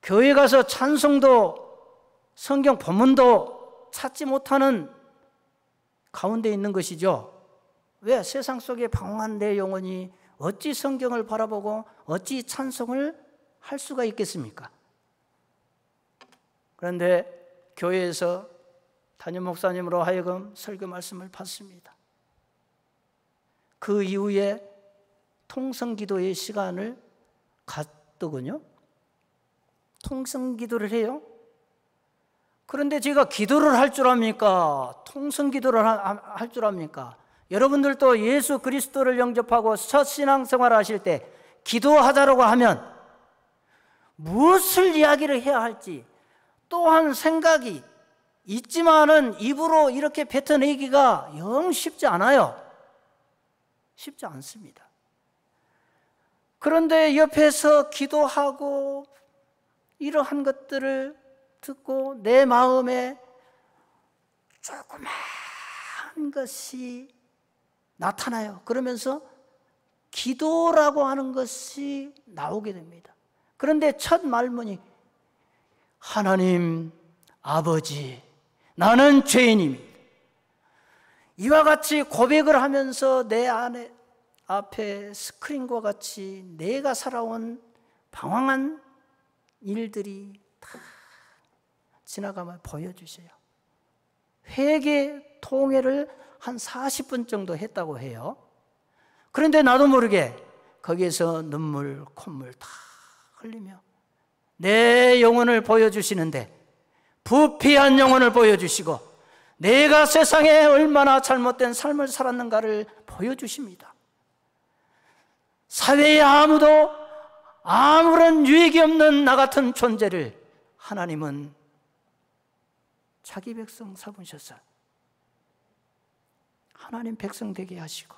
교회 가서 찬송도 성경 본문도 찾지 못하는 가운데 있는 것이죠. 왜? 세상 속에 방황한 내 영혼이 어찌 성경을 바라보고 어찌 찬송을 할 수가 있겠습니까? 그런데 교회에서 담임 목사님으로 하여금 설교 말씀을 받습니다. 그 이후에 통성기도의 시간을 갖더군요. 통성기도를 해요. 그런데 제가 기도를 할 줄 압니까? 통성기도를 할 줄 압니까? 여러분들도 예수 그리스도를 영접하고 첫 신앙생활을 하실 때 기도하자라고 하면 무엇을 이야기를 해야 할지 또한 생각이 있지만은 입으로 이렇게 뱉어내기가 영 쉽지 않아요. 쉽지 않습니다. 그런데 옆에서 기도하고 이러한 것들을 듣고 내 마음에 조그만 것이 나타나요. 그러면서 기도라고 하는 것이 나오게 됩니다. 그런데 첫 말문이 하나님 아버지 나는 죄인입니다. 이와 같이 고백을 하면서 내 앞에 스크린과 같이 내가 살아온 방황한 일들이 다 지나가면 보여주세요. 회개 통회를 한 40분 정도 했다고 해요. 그런데 나도 모르게 거기에서 눈물, 콧물 다 흘리며 내 영혼을 보여주시는데 부패한 영혼을 보여주시고 내가 세상에 얼마나 잘못된 삶을 살았는가를 보여주십니다. 사회에 아무도 아무런 유익이 없는 나 같은 존재를 하나님은 자기 백성 삼으셔서 하나님 백성 되게 하시고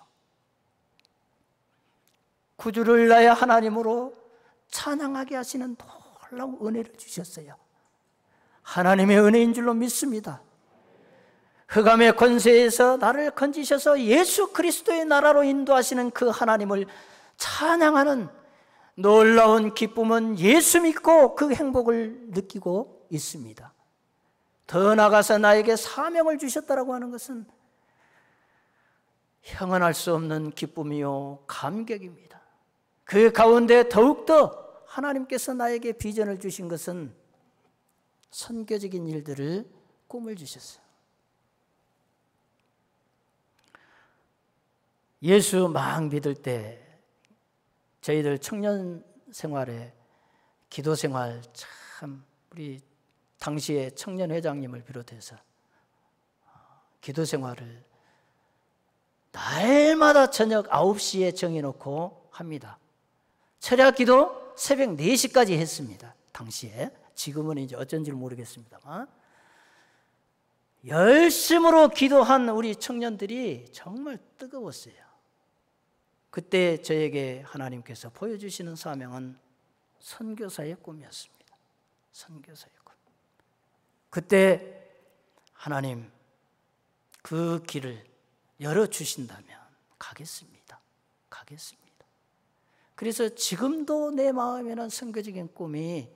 구주를 나의 하나님으로 찬양하게 하시는 놀라운 은혜를 주셨어요. 하나님의 은혜인 줄로 믿습니다. 흑암의 권세에서 나를 건지셔서 예수 그리스도의 나라로 인도하시는 그 하나님을 찬양하는 놀라운 기쁨은 예수 믿고 그 행복을 느끼고 있습니다. 더 나아가서 나에게 사명을 주셨다라고 하는 것은 형언할 수 없는 기쁨이요 감격입니다. 그 가운데 더욱더 하나님께서 나에게 비전을 주신 것은 선교적인 일들을 꿈을 주셨어요. 예수 막 믿을 때 저희들 청년 생활에 기도 생활 참 우리 당시에 청년 회장님을 비롯해서 기도 생활을 날마다 저녁 9시에 정해놓고 합니다. 철야 기도 새벽 4시까지 했습니다. 당시에. 지금은 이제 어쩐지 모르겠습니다만 열심으로 기도한 우리 청년들이 정말 뜨거웠어요. 그때 저에게 하나님께서 보여주시는 사명은 선교사의 꿈이었습니다. 선교사의 꿈. 그때 하나님 그 길을 열어주신다면 가겠습니다. 가겠습니다. 그래서 지금도 내 마음에는 선교적인 꿈이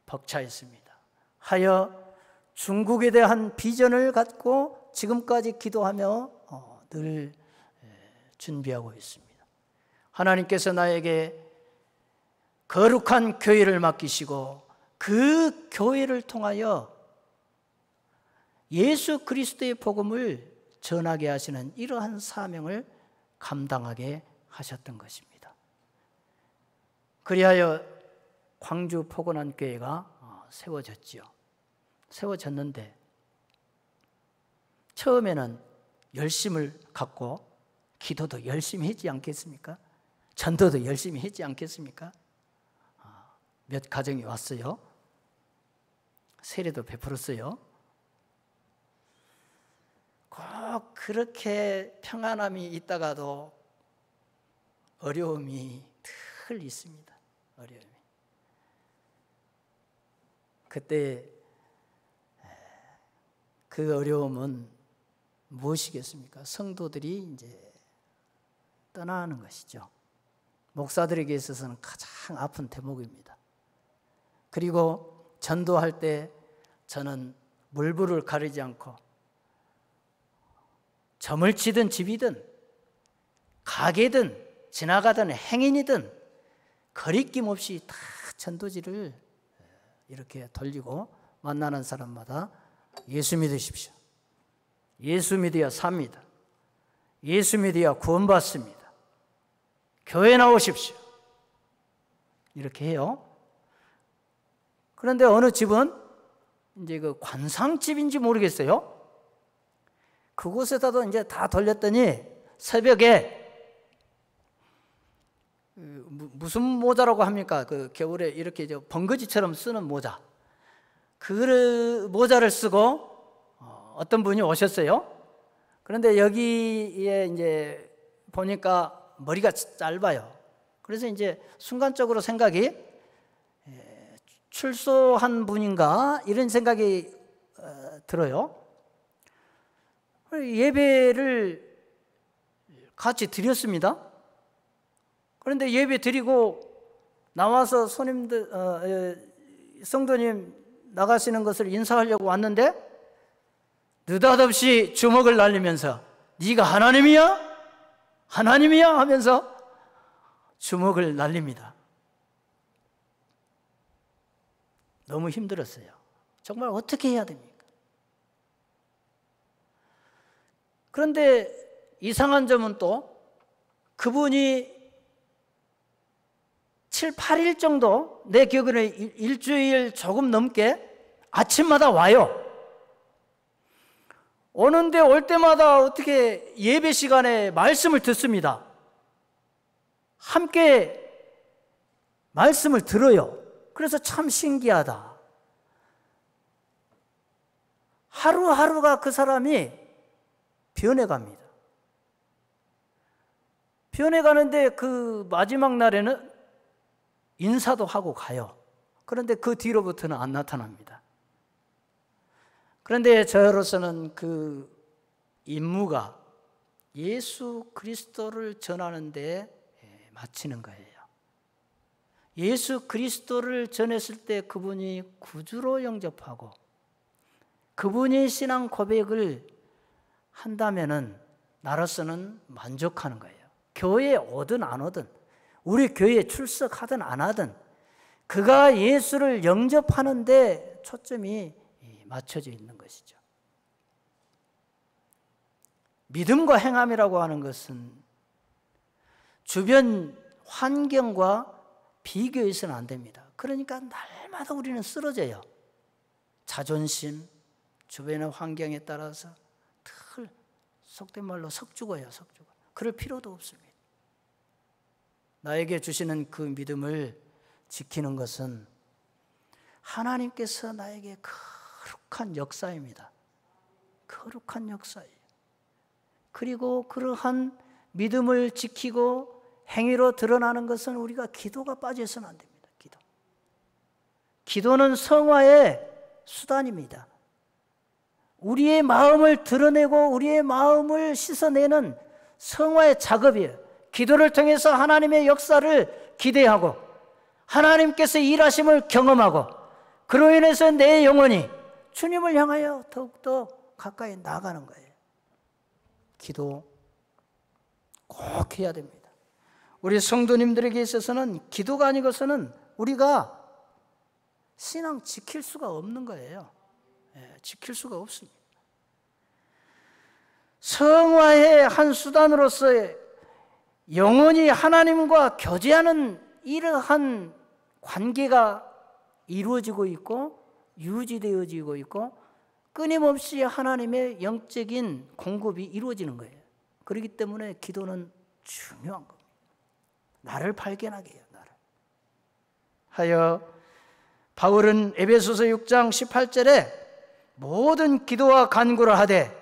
벅차 있습니다. 하여 중국에 대한 비전을 갖고 지금까지 기도하며 늘 준비하고 있습니다. 하나님께서 나에게 거룩한 교회를 맡기시고 그 교회를 통하여 예수 그리스도의 복음을 전하게 하시는 이러한 사명을 감당하게 하셨던 것입니다. 그리하여 광주 포근한교회가 세워졌지요. 세워졌는데 처음에는 열심을 갖고 기도도 열심히 했지 않겠습니까? 전도도 열심히 했지 않겠습니까? 몇 가정이 왔어요. 세례도 베풀었어요. 꼭 그렇게 평안함이 있다가도 어려움이 늘 있습니다. 어려움이. 그때 그 어려움은 무엇이겠습니까? 성도들이 이제 떠나는 것이죠. 목사들에게 있어서는 가장 아픈 대목입니다. 그리고 전도할 때 저는 물불을 가리지 않고 점을 치든 집이든 가게든 지나가던 행인이든 거리낌 없이 다 전도지를 이렇게 돌리고 만나는 사람마다 예수 믿으십시오. 예수 믿어야 삽니다. 예수 믿어야 구원받습니다. 교회 나오십시오. 이렇게 해요. 그런데 어느 집은 이제 그 관상집인지 모르겠어요. 그곳에다도 이제 다 돌렸더니 새벽에 무슨 모자라고 합니까? 그 겨울에 이렇게 번거지처럼 쓰는 모자. 그 모자를 쓰고 어떤 분이 오셨어요. 그런데 여기에 이제 보니까 머리가 짧아요. 그래서 이제 순간적으로 생각이 출소한 분인가 이런 생각이 들어요. 예배를 같이 드렸습니다. 그런데 예배 드리고 나와서 손님들 성도님 나가시는 것을 인사하려고 왔는데 느닷없이 주먹을 날리면서 네가 하나님이야? 하나님이야? 하면서 주먹을 날립니다. 너무 힘들었어요. 정말 어떻게 해야 됩니까? 그런데 이상한 점은 또 그분이 7, 8일 정도 내 기억에는 일주일 조금 넘게 아침마다 와요. 오는데 올 때마다 어떻게 예배 시간에 말씀을 듣습니다. 함께 말씀을 들어요. 그래서 참 신기하다. 하루하루가 그 사람이 변해갑니다. 변해가는데 그 마지막 날에는 인사도 하고 가요. 그런데 그 뒤로부터는 안 나타납니다. 그런데 저로서는 그 임무가 예수 그리스도를 전하는 데 마치는 거예요. 예수 그리스도를 전했을 때 그분이 구주로 영접하고 그분이 신앙 고백을 한다면은 나로서는 만족하는 거예요. 교회에 오든 안 오든 우리 교회에 출석하든 안 하든 그가 예수를 영접하는 데 초점이 맞춰져 있는 것이죠. 믿음과 행함이라고 하는 것은 주변 환경과 비교해서는 안 됩니다. 그러니까 날마다 우리는 쓰러져요. 자존심, 주변의 환경에 따라서 늘 속된 말로 석죽어요. 석죽어. 그럴 필요도 없습니다. 나에게 주시는 그 믿음을 지키는 것은 하나님께서 나에게 거룩한 역사입니다. 거룩한 역사예요. 그리고 그러한 믿음을 지키고 행위로 드러나는 것은 우리가 기도가 빠져서는 안 됩니다. 기도는 성화의 수단입니다. 우리의 마음을 드러내고 우리의 마음을 씻어내는 성화의 작업이에요. 기도를 통해서 하나님의 역사를 기대하고 하나님께서 일하심을 경험하고 그로 인해서 내 영혼이 주님을 향하여 더욱더 가까이 나아가는 거예요. 기도 꼭 해야 됩니다. 우리 성도님들에게 있어서는 기도가 아니고서는 우리가 신앙 지킬 수가 없는 거예요. 지킬 수가 없습니다. 성화의 한 수단으로서 영원히 하나님과 교제하는 이러한 관계가 이루어지고 있고 유지되어지고 있고 끊임없이 하나님의 영적인 공급이 이루어지는 거예요. 그렇기 때문에 기도는 중요한 겁니다. 나를 발견하게 해요. 나를. 하여 바울은 에베소서 6장 18절에 모든 기도와 간구를 하되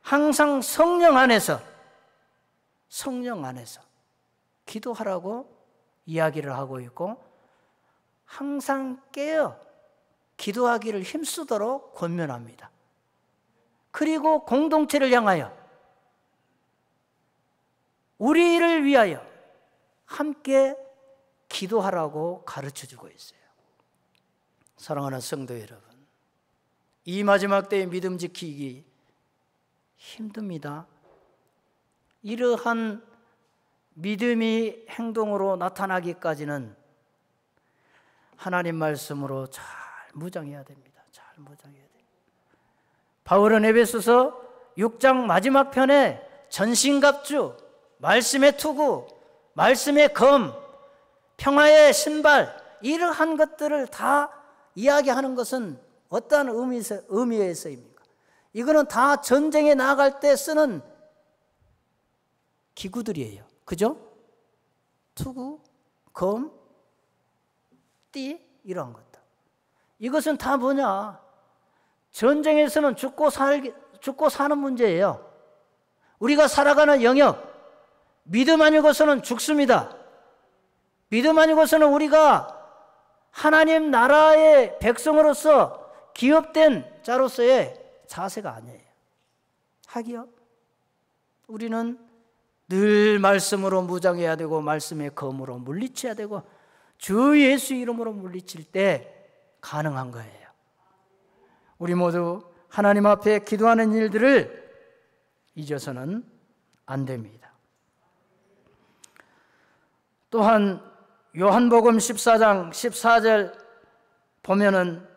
항상 성령 안에서 기도하라고 이야기를 하고 있고 항상 깨어 기도하기를 힘쓰도록 권면합니다. 그리고 공동체를 향하여 우리를 위하여 함께 기도하라고 가르쳐주고 있어요. 사랑하는 성도 여러분, 이 마지막 때에 믿음 지키기 힘듭니다. 이러한 믿음이 행동으로 나타나기까지는 하나님 말씀으로 잘 무장해야 됩니다. 잘 무장해야 돼요. 바울은 에베소서 6장 마지막 편에 전신갑주, 말씀의 투구, 말씀의 검, 평화의 신발 이러한 것들을 다 이야기하는 것은 어떠한 의미에서입니까? 이거는 다 전쟁에 나아갈 때 쓰는 기구들이에요. 그죠? 투구, 검, 띠 이런 것들. 이것은 다 뭐냐? 전쟁에서는 죽고 사는 문제예요. 우리가 살아가는 영역, 믿음 아니고서는 죽습니다. 믿음 아니고서는 우리가 하나님 나라의 백성으로서 기업된 자로서의 자세가 아니에요. 하기요. 우리는 늘 말씀으로 무장해야 되고 말씀의 검으로 물리쳐야 되고 주 예수 이름으로 물리칠 때 가능한 거예요. 우리 모두 하나님 앞에 기도하는 일들을 잊어서는 안 됩니다. 또한 요한복음 14장 14절 보면은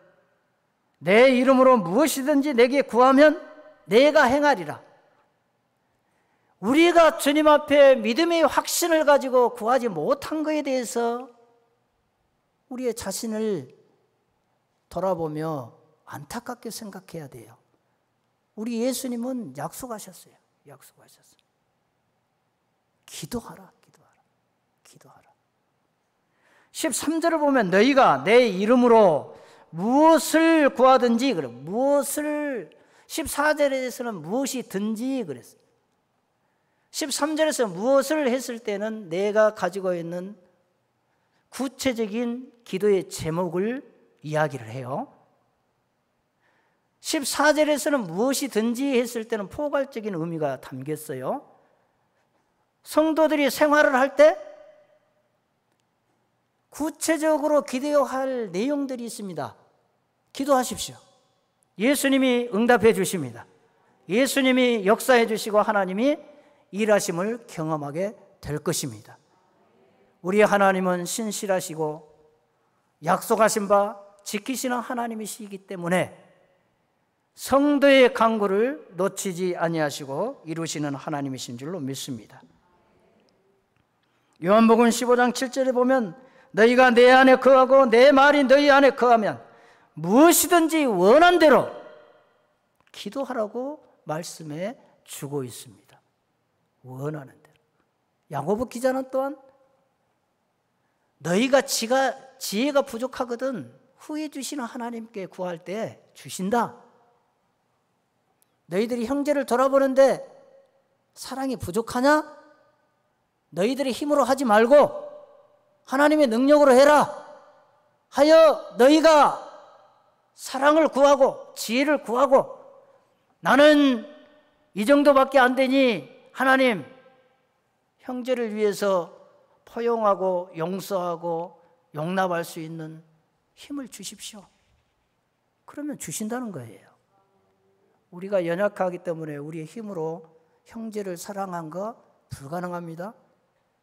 내 이름으로 무엇이든지 내게 구하면 내가 행하리라. 우리가 주님 앞에 믿음의 확신을 가지고 구하지 못한 것에 대해서 우리의 자신을 돌아보며 안타깝게 생각해야 돼요. 우리 예수님은 약속하셨어요. 약속하셨어요. 기도하라. 13절을 보면 너희가 내 이름으로 무엇을 구하든지 그래. 무엇을 14절에서는 무엇이든지 그랬어요. 13절에서 무엇을 했을 때는 내가 가지고 있는 구체적인 기도의 제목을 이야기를 해요. 14절에서는 무엇이든지 했을 때는 포괄적인 의미가 담겼어요. 성도들이 생활을 할 때 구체적으로 기도해야 할 내용들이 있습니다. 기도하십시오. 예수님이 응답해 주십니다. 예수님이 역사해 주시고 하나님이 일하심을 경험하게 될 것입니다. 우리 하나님은 신실하시고 약속하신 바 지키시는 하나님이시기 때문에 성도의 간구를 놓치지 아니하시고 이루시는 하나님이신 줄로 믿습니다. 요한복음 15장 7절에 보면 너희가 내 안에 거하고 내 말이 너희 안에 거하면 무엇이든지 원한 대로 기도하라고 말씀해 주고 있습니다. 원하는 대로. 야고보 기자는 또한 너희가 지혜가 부족하거든 후해 주시는 하나님께 구할 때 주신다. 너희들이 형제를 돌아보는데 사랑이 부족하냐? 너희들의 힘으로 하지 말고 하나님의 능력으로 해라 하여 너희가 사랑을 구하고 지혜를 구하고 나는 이 정도밖에 안 되니 하나님 형제를 위해서 포용하고 용서하고 용납할 수 있는 힘을 주십시오. 그러면 주신다는 거예요. 우리가 연약하기 때문에 우리의 힘으로 형제를 사랑한 거 불가능합니다.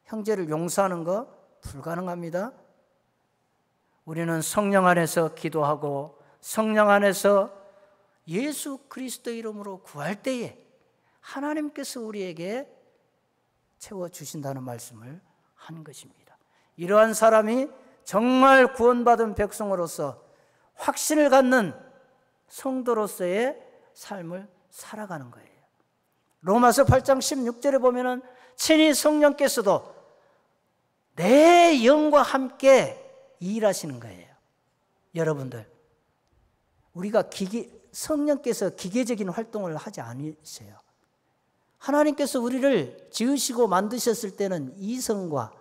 형제를 용서하는 거 불가능합니다. 우리는 성령 안에서 기도하고 성령 안에서 예수 그리스도의 이름으로 구할 때에 하나님께서 우리에게 채워주신다는 말씀을 한 것입니다. 이러한 사람이 정말 구원받은 백성으로서 확신을 갖는 성도로서의 삶을 살아가는 거예요. 로마서 8장 16절에 보면은 친히 성령께서도 내 영과 함께 일하시는 거예요. 여러분들, 우리가 성령께서 기계적인 활동을 하지 않으세요. 하나님께서 우리를 지으시고 만드셨을 때는 이성과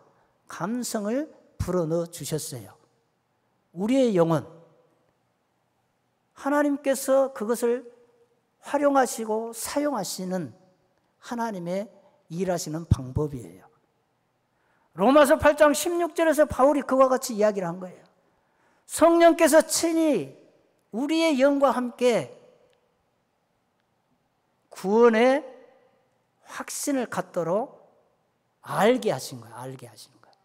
감성을 불어넣어 주셨어요. 우리의 영은 하나님께서 그것을 활용하시고 사용하시는 하나님의 일하시는 방법이에요. 로마서 8장 16절에서 바울이 그와 같이 이야기를 한 거예요. 성령께서 친히 우리의 영과 함께 구원의 확신을 갖도록 알게 하신 거예요. 알게 하신 거예요.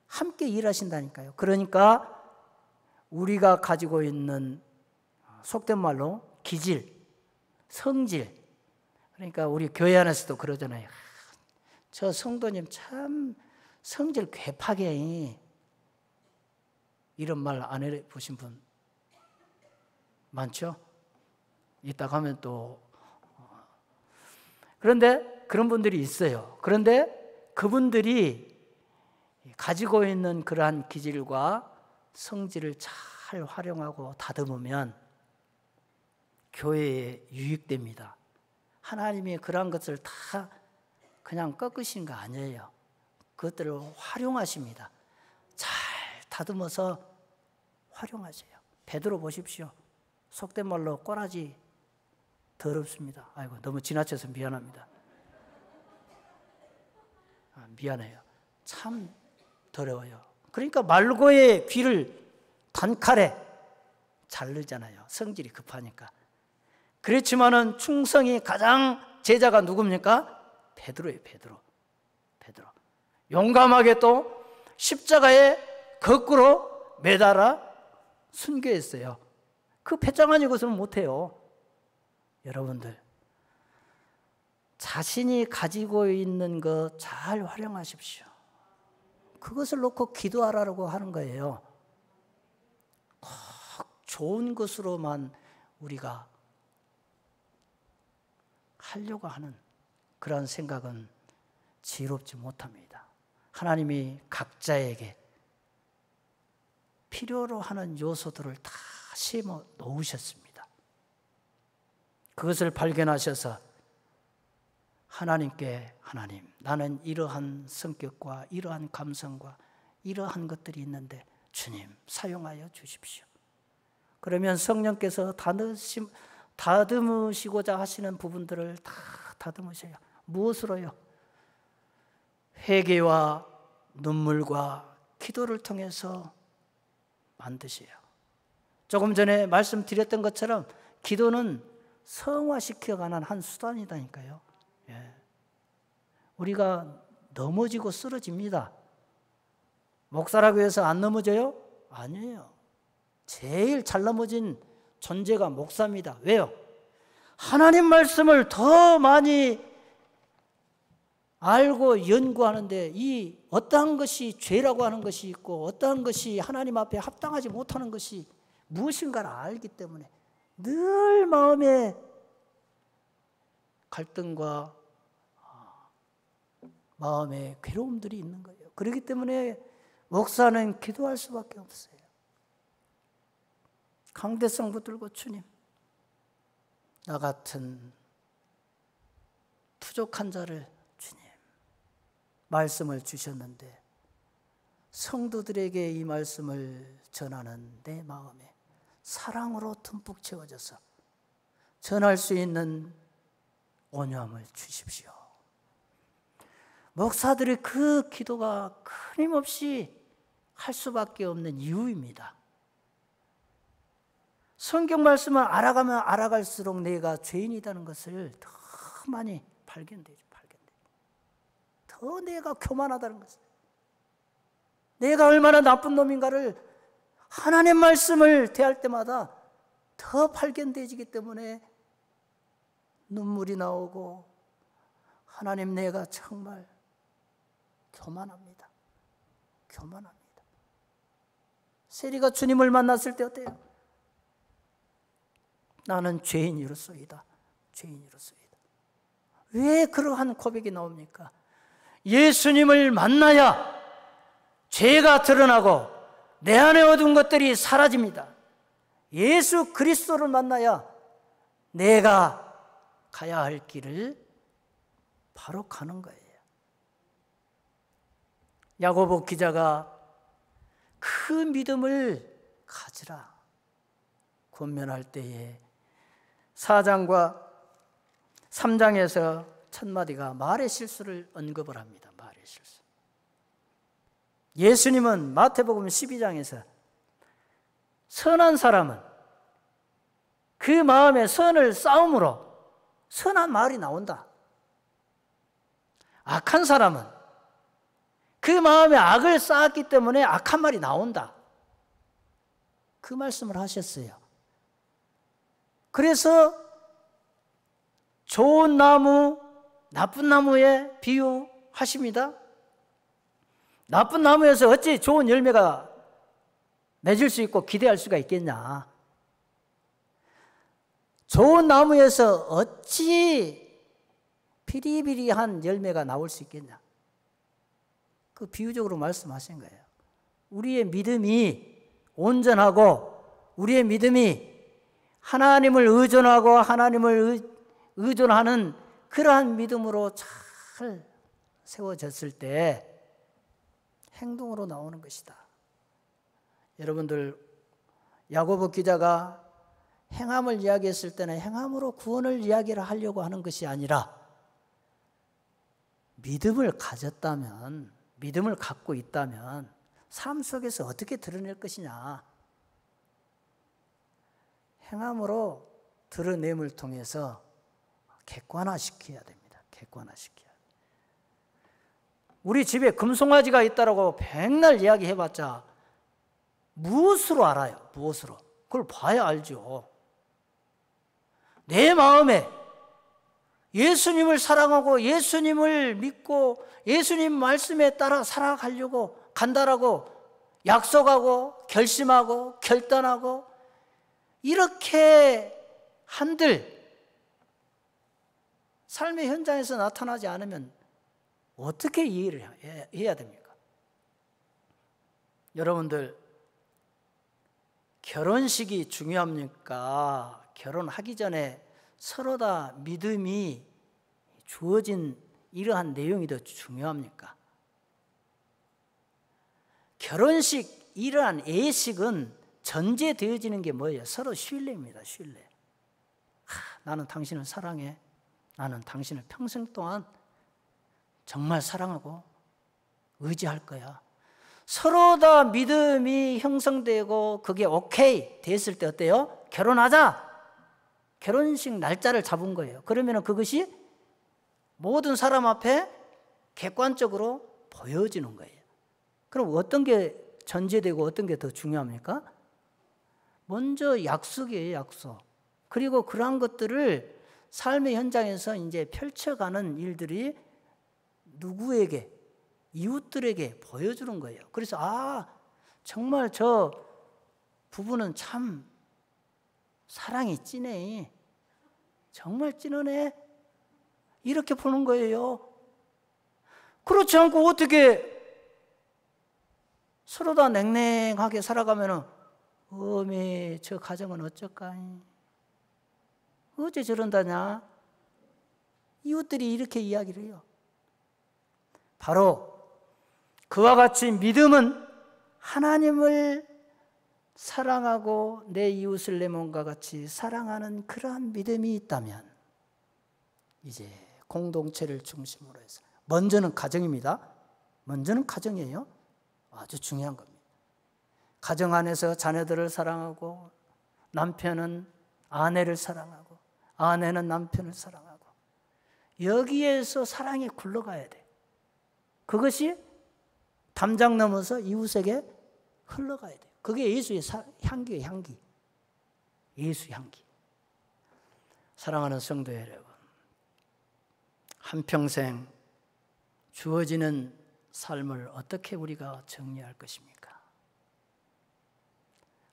함께 일하신다니까요. 그러니까 우리가 가지고 있는 속된 말로 기질, 성질, 그러니까 우리 교회 안에서도 그러잖아요. 저 성도님 참 성질 괴팍해. 이런 말 안 해보신 분 많죠? 이따 가면 또 그런데 그런 분들이 있어요. 그런데 그분들이 가지고 있는 그러한 기질과 성질을 잘 활용하고 다듬으면 교회에 유익됩니다. 하나님이 그러한 것을 다 그냥 꺾으신 거 아니에요. 그것들을 활용하십니다. 잘 다듬어서 활용하세요. 베드로 보십시오. 속된 말로 꼬라지 더럽습니다. 아이고, 너무 지나쳐서 미안합니다. 미안해요. 참 더러워요. 그러니까 말고의 귀를 단칼에 자르잖아요. 성질이 급하니까. 그렇지만은 충성이 가장 제자가 누굽니까? 베드로예요. 베드로. 용감하게 또 십자가에 거꾸로 매달아 순교했어요. 그 배짱 아니고서는 못해요. 여러분들, 자신이 가지고 있는 것 잘 활용하십시오. 그것을 놓고 기도하라고 하는 거예요. 꼭 좋은 것으로만 우리가 하려고 하는 그런 생각은 지혜롭지 못합니다. 하나님이 각자에게 필요로 하는 요소들을 다 심어 놓으셨습니다. 그것을 발견하셔서 하나님께, 하나님, 나는 이러한 성격과 이러한 감성과 이러한 것들이 있는데 주님 사용하여 주십시오. 그러면 성령께서 다듬으시고자 하시는 부분들을 다 다듬으셔요. 무엇으로요? 회개와 눈물과 기도를 통해서 만드세요. 조금 전에 말씀드렸던 것처럼 기도는 성화시켜가는 한 수단이다니까요. 예. 우리가 넘어지고 쓰러집니다. 목사라고 해서 안 넘어져요? 아니에요. 제일 잘 넘어진 존재가 목사입니다. 왜요? 하나님 말씀을 더 많이 알고 연구하는데 이 어떠한 것이 죄라고 하는 것이 있고 어떠한 것이 하나님 앞에 합당하지 못하는 것이 무엇인가를 알기 때문에 늘 마음에 갈등과 마음에 괴로움들이 있는 거예요. 그렇기 때문에 목사는 기도할 수밖에 없어요. 강대상 붙들고 주님, 나 같은 부족한 자를 주님 말씀을 주셨는데 성도들에게 이 말씀을 전하는 내 마음에 사랑으로 듬뿍 채워져서 전할 수 있는 온유함을 주십시오. 목사들의 그 기도가 끊임없이 할 수밖에 없는 이유입니다. 성경 말씀을 알아가면 알아갈수록 내가 죄인이라는 것을 더 많이 발견되죠. 더 내가 교만하다는 것을, 내가 얼마나 나쁜 놈인가를 하나님 말씀을 대할 때마다 더 발견되지기 때문에 눈물이 나오고, 하나님 내가 정말 교만합니다. 세리가 주님을 만났을 때 어때요? 나는 죄인이로소이다. 왜 그러한 고백이 나옵니까? 예수님을 만나야 죄가 드러나고 내 안에 어두운 것들이 사라집니다. 예수 그리스도를 만나야 내가 가야 할 길을 바로 가는 거예요. 야고보 기자가 그 믿음을 가지라 권면할 때에 4장과 3장에서 첫 마디가 말의 실수를 언급을 합니다. 말의 실수. 예수님은 마태복음 12장에서 선한 사람은 그 마음에 선을 쌓음으로 선한 말이 나온다. 악한 사람은 그 마음에 악을 쌓았기 때문에 악한 말이 나온다. 그 말씀을 하셨어요. 그래서 좋은 나무, 나쁜 나무에 비유하십니다. 나쁜 나무에서 어찌 좋은 열매가 맺을 수 있고 기대할 수가 있겠냐. 좋은 나무에서 어찌 비리비리한 열매가 나올 수 있겠냐. 그 비유적으로 말씀하신 거예요. 우리의 믿음이 온전하고 우리의 믿음이 하나님을 의존하고 하나님을 의존하는 그러한 믿음으로 잘 세워졌을 때 행동으로 나오는 것이다. 여러분들, 야고보 기자가 행함을 이야기했을 때는 행함으로 구원을 이야기를 하려고 하는 것이 아니라 믿음을 가졌다면, 믿음을 갖고 있다면 삶 속에서 어떻게 드러낼 것이냐. 행함으로 드러냄을 통해서 객관화시켜야 됩니다. 객관화시켜야 돼요. 우리 집에 금송아지가 있다라고 백날 이야기해봤자 무엇으로 알아요? 무엇으로? 그걸 봐야 알죠. 내 마음에 예수님을 사랑하고 예수님을 믿고 예수님 말씀에 따라 살아가려고 간다라고 약속하고 결심하고 결단하고 이렇게 한들 삶의 현장에서 나타나지 않으면 어떻게 이해를 해야 됩니까? 여러분들, 결혼식이 중요합니까? 결혼하기 전에 서로 다 믿음이 주어진 이러한 내용이 더 중요합니까? 결혼식, 이러한 예식은 전제되어지는 게 뭐예요? 서로 신뢰입니다. 신뢰. 나는 당신을 사랑해. 나는 당신을 평생 동안 정말 사랑하고 의지할 거야. 서로 다 믿음이 형성되고 그게 오케이 됐을 때 어때요? 결혼하자. 결혼식 날짜를 잡은 거예요. 그러면 그것이 모든 사람 앞에 객관적으로 보여지는 거예요. 그럼 어떤 게 전제되고 어떤 게 더 중요합니까? 먼저 약속이에요, 약속. 그리고 그러한 것들을 삶의 현장에서 이제 펼쳐가는 일들이 누구에게, 이웃들에게 보여주는 거예요. 그래서 정말 저 부부는 참 사랑이 진해. 정말 진하네. 이렇게 보는 거예요. 그렇지 않고 어떻게 서로 다 냉랭하게 살아가면은 어메 저 가정은 어쩔까? 어째 저런다냐? 이웃들이 이렇게 이야기를 해요. 바로 그와 같이 믿음은 하나님을 사랑하고 내 이웃을 내 몸과 같이 사랑하는 그러한 믿음이 있다면 이제 공동체를 중심으로 해서 먼저는 가정입니다. 먼저는 가정이에요. 아주 중요한 겁니다. 가정 안에서 자녀들을 사랑하고 남편은 아내를 사랑하고 아내는 남편을 사랑하고 여기에서 사랑이 굴러가야 돼. 그것이 담장 넘어서 이웃에게 흘러가야 돼. 그게 예수의 향기예요, 향기. 예수 향기. 사랑하는 성도 여러분, 한평생 주어지는 삶을 어떻게 우리가 정리할 것입니까?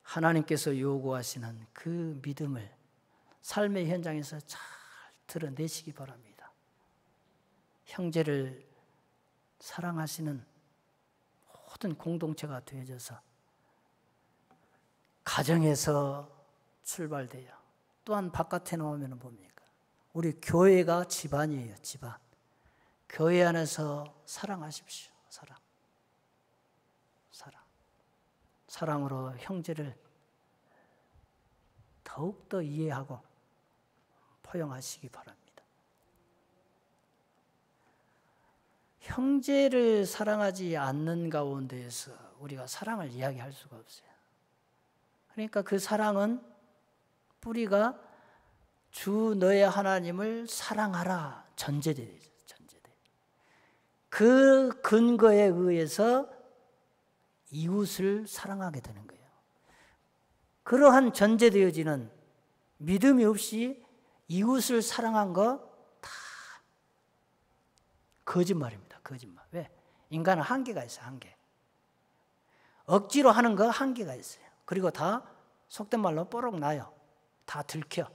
하나님께서 요구하시는 그 믿음을 삶의 현장에서 잘 드러내시기 바랍니다. 형제를 사랑하시는 모든 공동체가 되어져서 가정에서 출발돼요. 또한 바깥에 나오면 뭡니까? 우리 교회가 집안이에요. 집안. 교회 안에서 사랑하십시오. 사랑으로 형제를 더욱더 이해하고 포용하시기 바랍니다. 형제를 사랑하지 않는 가운데에서 우리가 사랑을 이야기할 수가 없어요. 그러니까 그 사랑은 뿌리가 주 너의 하나님을 사랑하라 전제돼요. 그 근거에 의해서 이웃을 사랑하게 되는 거예요. 그러한 전제되어지는 믿음이 없이 이웃을 사랑한 거 다 거짓말입니다. 거짓말. 왜? 인간은 한계가 있어요. 한계. 억지로 하는 거 한계가 있어요. 그리고 다 속된 말로 뽀록 나요. 다 들켜.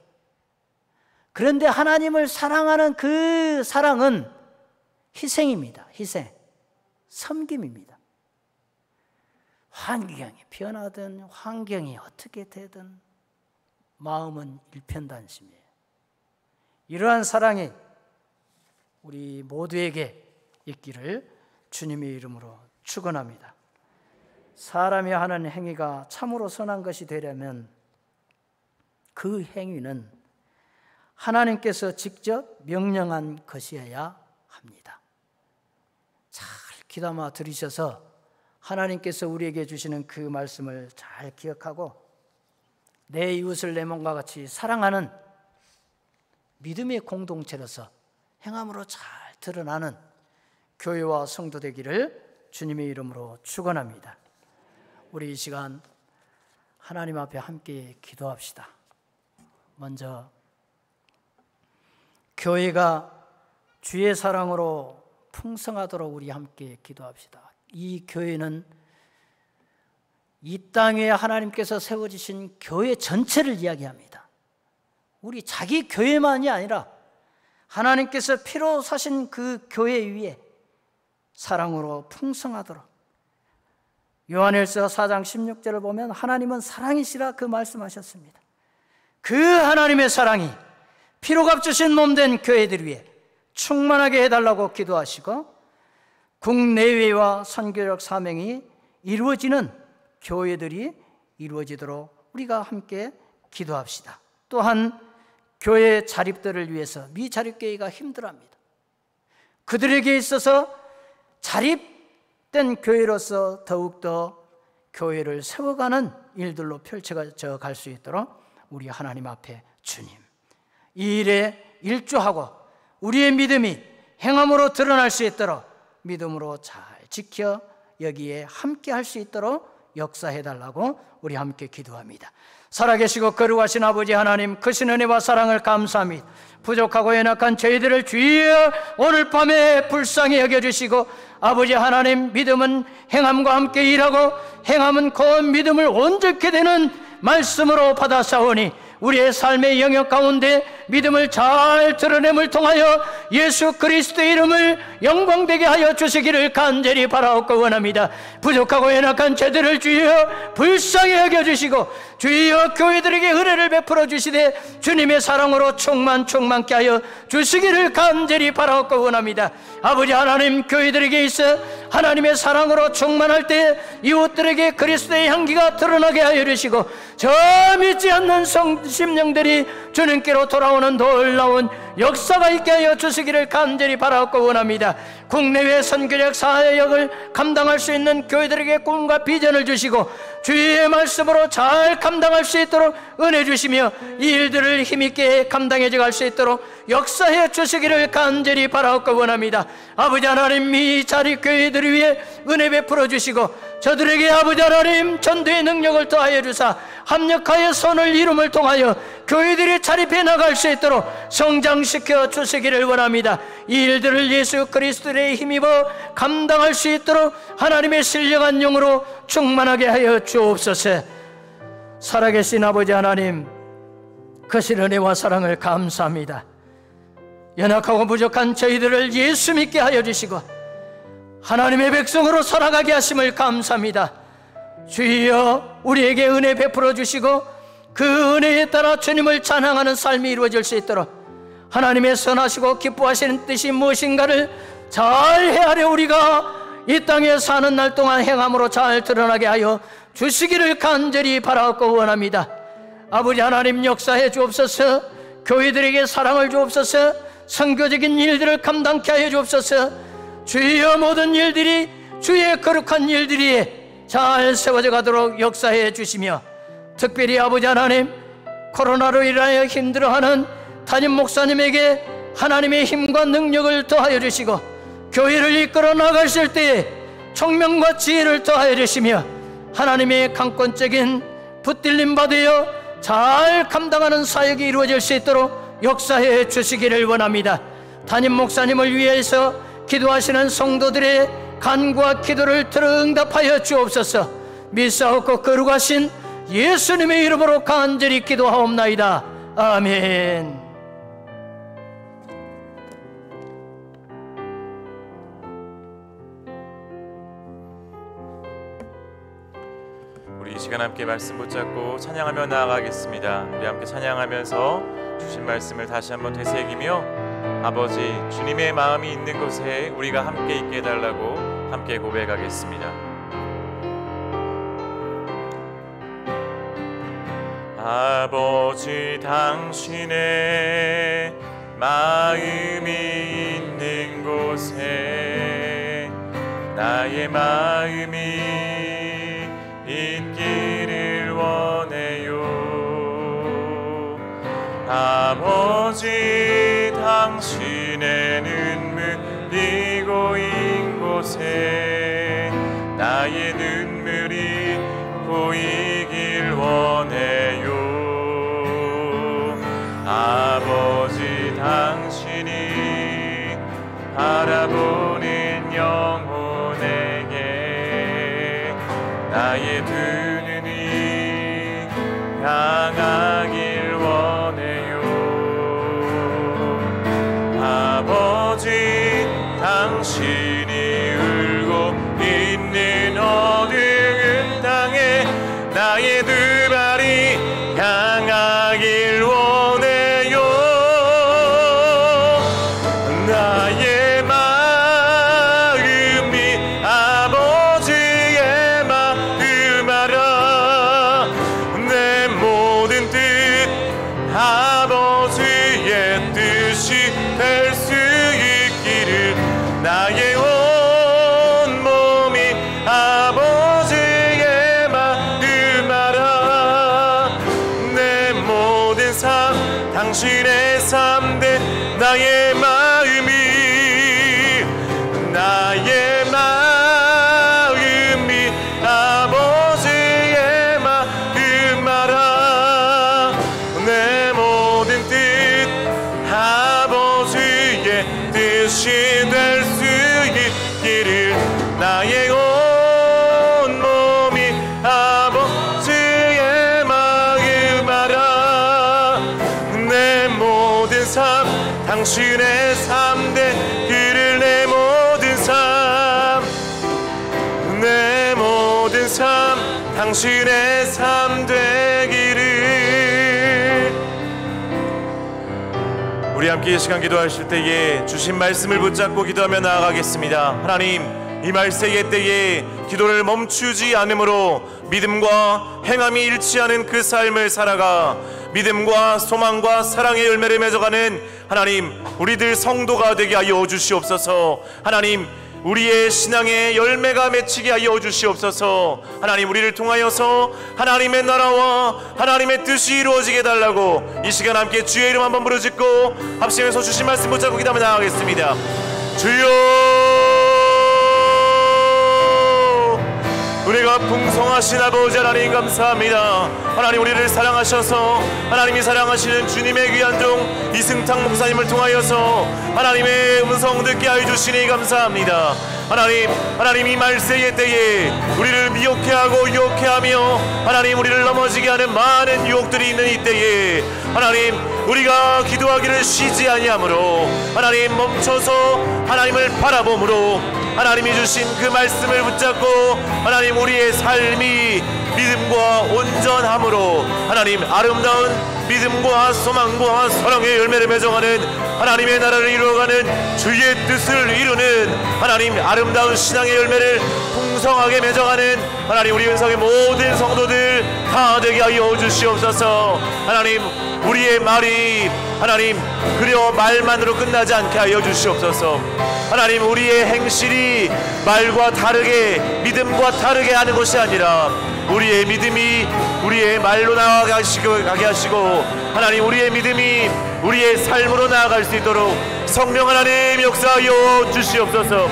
그런데 하나님을 사랑하는 그 사랑은 희생입니다. 희생. 섬김입니다. 환경이 변하든 환경이 어떻게 되든 마음은 일편단심이에요. 이러한 사랑이 우리 모두에게 있기를 주님의 이름으로 축원합니다. 사람이 하는 행위가 참으로 선한 것이 되려면 그 행위는 하나님께서 직접 명령한 것이어야 합니다. 잘 귀담아 들으셔서 하나님께서 우리에게 주시는 그 말씀을 잘 기억하고 내 이웃을 내 몸과 같이 사랑하는 믿음의 공동체로서 행함으로 잘 드러나는 교회와 성도 되기를 주님의 이름으로 축원합니다. 우리 이 시간 하나님 앞에 함께 기도합시다. 먼저 교회가 주의 사랑으로 풍성하도록 우리 함께 기도합시다. 이 교회는 이 땅에 하나님께서 세워주신 교회 전체를 이야기합니다. 우리 자기 교회만이 아니라 하나님께서 피로 사신 그 교회 위에 사랑으로 풍성하도록 요한일서 4장 16절을 보면 하나님은 사랑이시라 그 말씀하셨습니다. 그 하나님의 사랑이 피로 값주신 몸된 교회들 위해 충만하게 해달라고 기도하시고 국내외와 선교적 사명이 이루어지는 교회들이 이루어지도록 우리가 함께 기도합시다. 또한 교회 자립들을 위해서 미자립교회가 힘들어합니다. 그들에게 있어서 자립된 교회로서 더욱더 교회를 세워가는 일들로 펼쳐져 갈 수 있도록 우리 하나님 앞에 주님 이 일에 일조하고 우리의 믿음이 행함으로 드러날 수 있도록 믿음으로 잘 지켜 여기에 함께 할 수 있도록 역사해달라고 우리 함께 기도합니다. 살아계시고 거룩하신 아버지 하나님, 크신 은혜와 사랑을 감사합니다. 부족하고 연약한 저희들을 주여 오늘 밤에 불쌍히 여겨주시고 아버지 하나님, 믿음은 행함과 함께 일하고 행함은 그 믿음을 온전케 되는 말씀으로 받아사오니 우리의 삶의 영역 가운데 믿음을 잘 드러냄을 통하여 예수 그리스도의 이름을 영광되게 하여 주시기를 간절히 바라옵고 원합니다. 부족하고 연약한 저들을 주여 불쌍히 여겨주시고 주여 교회들에게 은혜를 베풀어 주시되 주님의 사랑으로 충만케 하여 주시기를 간절히 바라옵고 원합니다. 아버지 하나님, 교회들에게 있어 하나님의 사랑으로 충만할 때 이웃들에게 그리스도의 향기가 드러나게 하여 주시고 저 믿지 않는 심령들이 주님께로 돌아오는 놀라운 역사가 있게 하여 주시기를 간절히 바라옵고 원합니다. 국내외 선교적 사역을 감당할 수 있는 교회들에게 꿈과 비전을 주시고 주의 말씀으로 잘 감당할 수 있도록 은혜 주시며 이 일들을 힘있게 감당해 갈 수 있도록 역사해 주시기를 간절히 바라옵고 원합니다. 아버지 하나님, 이 자리 교회들을 위해 은혜 베풀어 주시고 저들에게 아버지 하나님 전도의 능력을 더하여 주사 합력하여 선을 이룸을 통하여 교회들이 자립해 나갈 수 있도록 성장시켜 주시기를 원합니다. 이 일들을 예수 그리스도의 힘입어 감당할 수 있도록 하나님의 신령한 영으로 충만하게 하여 주옵소서. 살아계신 아버지 하나님, 크신 은혜와 사랑을 감사합니다. 연약하고 부족한 저희들을 예수 믿게 하여 주시고 하나님의 백성으로 살아가게 하심을 감사합니다. 주여, 우리에게 은혜 베풀어 주시고 그 은혜에 따라 주님을 찬양하는 삶이 이루어질 수 있도록 하나님의 선하시고 기뻐하시는 뜻이 무엇인가를 잘 헤아려 우리가 이 땅에 사는 날 동안 행함으로 잘 드러나게 하여 주시기를 간절히 바라옵고 원합니다. 아버지 하나님, 역사해 주옵소서. 교회들에게 사랑을 주옵소서. 선교적인 일들을 감당케 하여 주옵소서. 주여, 모든 일들이 주의 거룩한 일들이 잘 세워져 가도록 역사해 주시며 특별히 아버지 하나님, 코로나로 인하여 힘들어하는 담임 목사님에게 하나님의 힘과 능력을 더하여 주시고 교회를 이끌어 나가실 때에 총명과 지혜를 더하여 주시며 하나님의 강권적인 붙들림 받으여 잘 감당하는 사역이 이루어질 수 있도록 역사해 주시기를 원합니다. 담임 목사님을 위해서 기도하시는 성도들의 간구와 기도를 들어 응답하여 주옵소서. 믿사옵고 거룩하신 예수님의 이름으로 간절히 기도하옵나이다. 아멘. 우리 이 시간 함께 말씀 붙잡고 찬양하며 나아가겠습니다. 우리 함께 찬양하면서 주신 말씀을 다시 한번 되새기며 아버지, 주님의 마음이 있는 곳에 우리가 함께 있게 해달라고 함께 고백하겠습니다. 아버지, 당신의 마음이 있는 곳에 나의 마음이 있기를 원해요. 아버지, 당신의 눈물이 고인 곳에 나의 눈물이 고이길 원해요. 아버지, 당신이 바라보는 영혼에게 나의 두 눈이 향하길 원해요. 아버지, 당신이 울고 있는 어두운 땅에 나의 두 발이 향하길 원해요. 나의 마음이 아버지의 마음 알아. 내 모든 뜻 아버지의 뜻이 될 수 있기를 나의 온 몸이 아버지의 마음 알아. 내 모든 삶 당신의 삶 대 나의 마음이 아버지의 마음 알아. 내 모든 뜻 아버지의 뜻이 될 수 있기를 나의 온 몸이 아버지의 마음 알아. 내 모든 삶 당신의 삶 당신의 삶 되기를. 우리 함께 이 시간 기도하실 때에 주신 말씀을 붙잡고 기도하며 나아가겠습니다. 하나님, 이 말세의 때에 기도를 멈추지 않으므로 믿음과 행함이 일치하는 그 삶을 살아가 믿음과 소망과 사랑의 열매를 맺어가는 하나님, 우리들 성도가 되게 하여 주시옵소서. 하나님, 우리의 신앙의 열매가 맺히게 하여 주시옵소서. 하나님, 우리를 통하여서 하나님의 나라와 하나님의 뜻이 이루어지게 해달라고 이 시간 함께 주의 이름 한번 부르짖고 합심해서 주신 말씀 붙잡고 기도하며 나아가겠습니다. 주여, 우리가 풍성하신 아버지 하나님 감사합니다. 하나님, 우리를 사랑하셔서 하나님이 사랑하시는 주님의 귀한 종 이승탁 목사님을 통하여서 하나님의 음성 듣게 하여 주시니 감사합니다. 하나님 이 말세의 때에 우리를 미혹해하고 유혹해하며 하나님 우리를 넘어지게 하는 많은 유혹들이 있는 이 때에 하나님, 우리가 기도하기를 쉬지 아니하므로 하나님 멈춰서 하나님을 바라봄으로 하나님이 주신 그 말씀을 붙잡고 하나님 우리의 삶이 믿음과 온전함으로 하나님 아름다운 믿음과 소망과 사랑의 열매를 맺어가는 하나님의 나라를 이루어가는 주의 뜻을 이루는 하나님 아름다운 신앙의 열매를 풍성하게 맺어가는 하나님 우리 은성의 모든 성도들 다 되게 하여 주시옵소서. 하나님, 우리의 말이 하나님 그려 말만으로 끝나지 않게 하여 주시옵소서. 하나님, 우리의 행실이 말과 다르게 믿음과 다르게 하는 것이 아니라 우리의 믿음이 우리의 말로 나아가게 하시고 하나님 우리의 믿음이 우리의 삶으로 나아갈 수 있도록 성령 하나님 역사하여 주시옵소서.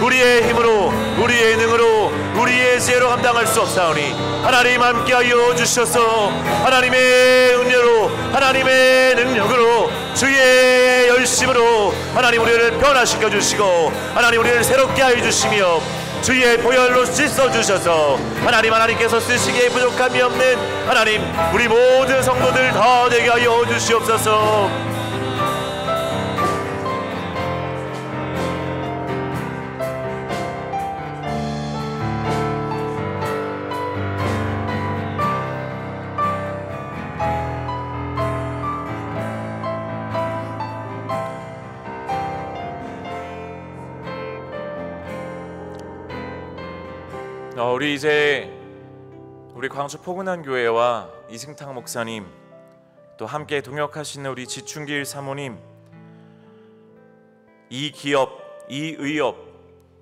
우리의 힘으로 우리의 능으로 우리의 지혜로 감당할 수 없사오니 하나님 함께하여 주셔서 하나님의 은혜로 하나님의 능력으로 주의 열심으로 하나님 우리를 변화시켜 주시고 하나님 우리를 새롭게 하여 주시며 주의 보혈로 씻어주셔서 하나님께서 쓰시기에 부족함이 없는 하나님 우리 모든 성도들 다 되게 하여 주시옵소서. 우리 광주 포근한 교회와 이승탁 목사님 또 함께 동역하시는 우리 지춘길 사모님, 이 기업, 이 의업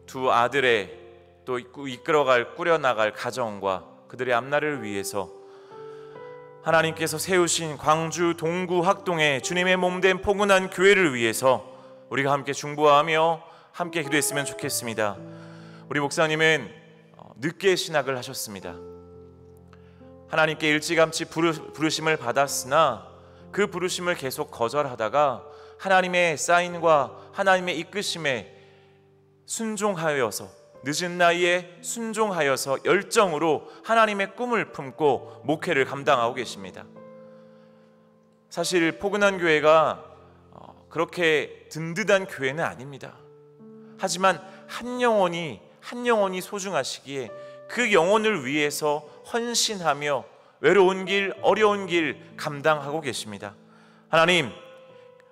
두 아들의 또 이끌어갈 꾸려나갈 가정과 그들의 앞날을 위해서 하나님께서 세우신 광주 동구 학동의 주님의 몸된 포근한 교회를 위해서 우리가 함께 중보하며 함께 기도했으면 좋겠습니다. 우리 목사님은 늦게 신학을 하셨습니다. 하나님께 일찌감치 부르심을 받았으나 그 부르심을 계속 거절하다가 하나님의 사인과 하나님의 이끄심에 순종하여서 늦은 나이에 순종하여서 열정으로 하나님의 꿈을 품고 목회를 감당하고 계십니다. 사실 포근한 교회가 그렇게 든든한 교회는 아닙니다. 하지만 한 영혼이 소중하시기에 그 영혼을 위해서 헌신하며 외로운 길, 어려운 길 감당하고 계십니다. 하나님,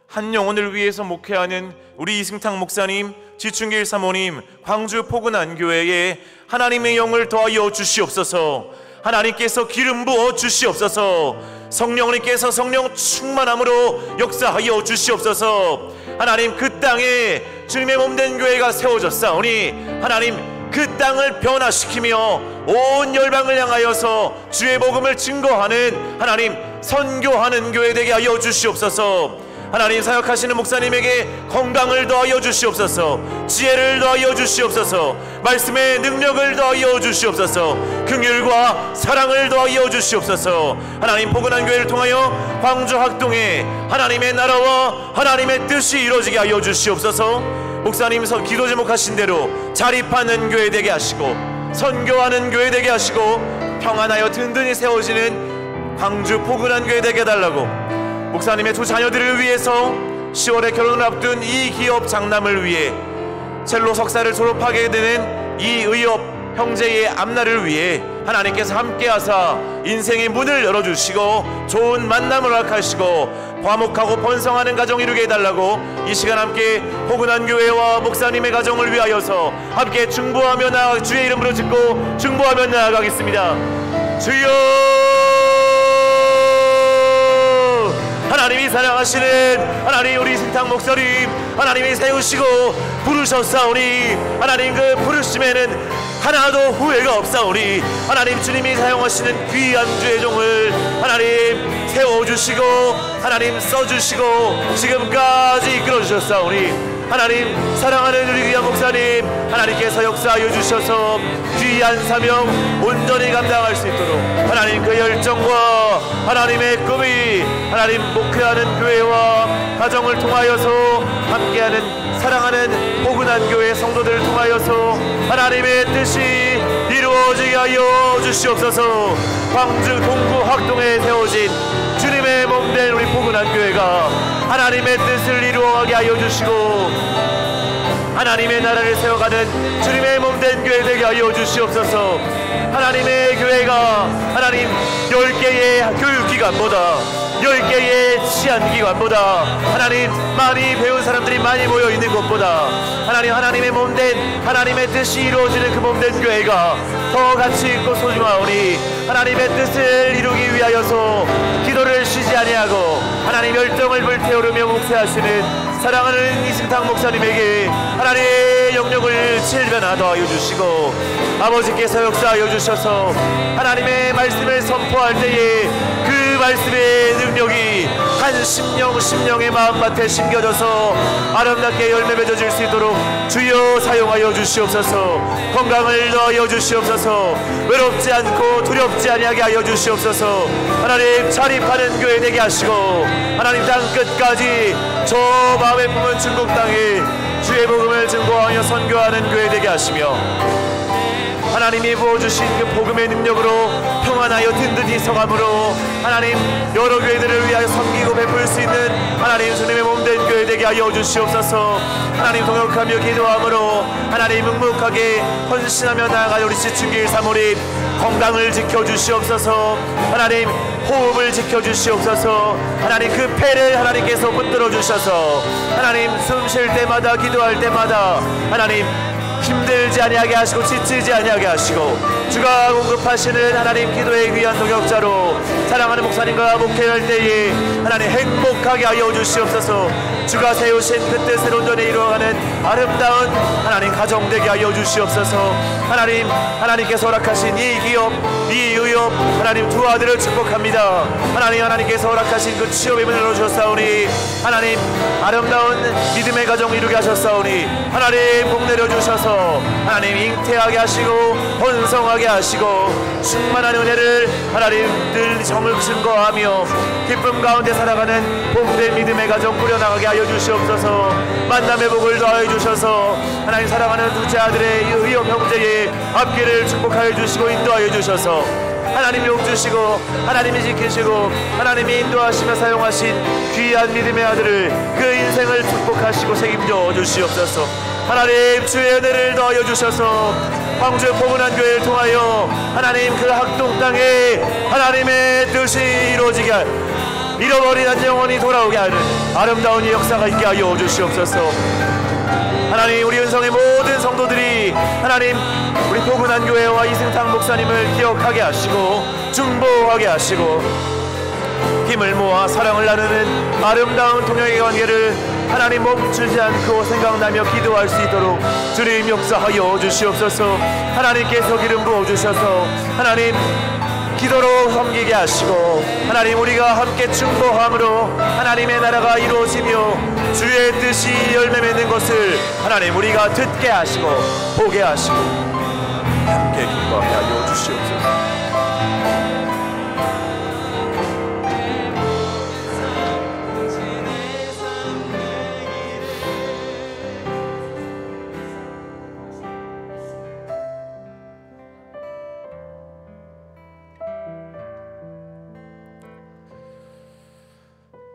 한 영혼을 위해서 목회하는 우리 이승탁 목사님, 지춘길 사모님, 광주 포근한 교회에 하나님의 영을 더하여 주시옵소서. 하나님께서 기름 부어 주시옵소서. 성령님께서 성령 충만함으로 역사하여 주시옵소서. 하나님, 그 땅에 주님의 몸된 교회가 세워졌사오니 하나님 그 땅을 변화시키며 온 열방을 향하여서 주의 복음을 증거하는 하나님 선교하는 교회 되게 하여 주시옵소서. 하나님, 사역하시는 목사님에게 건강을 더하여 주시옵소서. 지혜를 더하여 주시옵소서. 말씀의 능력을 더하여 주시옵소서. 긍휼과 사랑을 더하여 주시옵소서. 하나님, 포근한 교회를 통하여 광주 학동에 하나님의 나라와 하나님의 뜻이 이루어지게 하여 주시옵소서. 목사님 기도 제목하신 대로 자립하는 교회 되게 하시고 선교하는 교회 되게 하시고 평안하여 든든히 세워지는 광주 포근한 교회 되게 해달라고 목사님의 두 자녀들을 위해서 10월에 결혼을 앞둔 이 기업 장남을 위해 첼로 석사를 졸업하게 되는 이 의업 형제의 앞날을 위해 하나님께서 함께하사 인생의 문을 열어주시고 좋은 만남을 허락하시고 화목하고 번성하는 가정 이루게 해달라고 이 시간 함께 포근한 교회와 목사님의 가정을 위하여서 함께 중보하며 주의 이름으로 짓고 중보하며 나아가겠습니다. 주여, 하나님이 사랑하시는 하나님 우리 신탁 목사님, 하나님이 세우시고 부르셨사오니 하나님 그 부르심에는 하나도 후회가 없사오니 하나님 주님이 사용하시는 귀한 주의 종을 하나님 세워주시고 하나님 써주시고 지금까지 이끌어주셨사오니 하나님 사랑하는 우리 귀한 목사님 하나님께서 역사하여 주셔서 귀한 사명 온전히 감당할 수 있도록 하나님 그 열정과 하나님의 꿈이 하나님 목회하는 교회와 가정을 통하여서 함께하는 사랑하는 포근한 교회 성도들을 통하여서 하나님의 뜻이 이루어지게 하여 주시옵소서. 광주 동구 학동에 세워진 주님의 몸된 우리 포근한 교회가 하나님의 뜻을 이루어가게 하여 주시고 하나님의 나라를 세워가는 주님의 몸된 교회 되게 하여 주시옵소서. 하나님의 교회가 하나님 10개의 교육기관보다 10개의 치안기관보다 하나님 많이 배운 사람들이 많이 모여있는 곳보다 하나님의 몸된 하나님의 뜻이 이루어지는 그 몸된 교회가 더 가치 있고 소중하오니 하나님의 뜻을 이루기 위하여서 기도를 쉬지 아니하고 하나님 열정을 불태우르며 묵세하시는 사랑하는 이승탁 목사님에게 하나님의 영역을 질변하여 주시고 아버지께서 역사하여 주셔서 하나님의 말씀을 선포할 때에 그 말씀의 능력이 한 심령의 마음밭에 심겨져서 아름답게 열매 맺어질 수 있도록 주여 사용하여 주시옵소서. 건강을 더하여 주시옵소서. 외롭지 않고 두렵지 아니하게 하여 주시옵소서. 하나님 자립하는 교회 되게 하시고 하나님 땅 끝까지 저 마음에 품은 중국 땅에 주의 복음을 증거하며 선교하는 교회 되게 하시며 하나님이 부어주신 그 복음의 능력으로 평안하여 든든히 서감으로 하나님 여러 교회들을 위하여 섬기고 베풀 수 있는 하나님 주님의 몸된 교회 되게 하여 주시옵소서. 하나님 동역하며 기도함으로 하나님 묵묵하게 헌신하며 나아가는 우리 지춘길 사모님 건강을 지켜주시옵소서. 하나님 호흡을 지켜주시옵소서. 하나님 그 폐를 하나님께서 붙들어 주셔서 하나님 숨 쉴 때마다 기도할 때마다 하나님 힘들지 아니하게 하시고 지치지 아니하게 하시고 주가 공급하시는 하나님 기도의 귀한 동역자로 사랑하는 목사님과 목회할 때에 하나님 행복하게 하여 주시옵소서. 주가 세우신 그 뜻을 온전히 이루어가는 아름다운 하나님 가정 되게 하여 주시옵소서. 하나님께서 허락하신 이 기업 이 의업 하나님 두 아들을 축복합니다. 하나님께서 허락하신 그 취업의 문을 열어주셨사오니 하나님 아름다운 믿음의 가정 이루게 하셨사오니 하나님 복 내려주셔서 하나님 잉태하게 하시고 번성하게 하시고 충만한 은혜를 하나님 늘 정을 증거하며 기쁨 가운데 살아가는 복된 믿음의 가정 꾸려나가게 하여 주시옵소서. 만남의 복을 더하여 주셔서 하나님 사랑하는 둘째 아들의 의업 형제의 앞길을 축복하여 주시고 인도하여 주셔서 하나님이 복주시고 하나님이 지키시고 하나님이 인도하시며 사용하신 귀한 믿음의 아들을 그 인생을 축복하시고 책임져 주시옵소서. 하나님 주의 은혜를 더하여 주셔서 광주 포근한 교회를 통하여 하나님 그 학동 땅에 하나님의 뜻이 이루어지게 잃어버린 한 영혼이 돌아오게 하는 아름다운 이 역사가 있게 하여 주시옵소서. 하나님 우리 은성의 모든 성도들이 하나님 우리 포근한 교회와 이승탁 목사님을 기억하게 하시고 중보하게 하시고 힘을 모아 사랑을 나누는 아름다운 동역의 관계를 하나님 멈추지 않고 생각나며 기도할 수 있도록 주님 역사하여 주시옵소서. 하나님께서 기름 부어주셔서 하나님 기도로 섬기게 하시고 하나님 우리가 함께 중보함으로 하나님의 나라가 이루어지며 주의 뜻이 열매 맺는 것을 하나님 우리가 듣게 하시고 보게 하시고 함께 기뻐하게 하여 주시옵소서.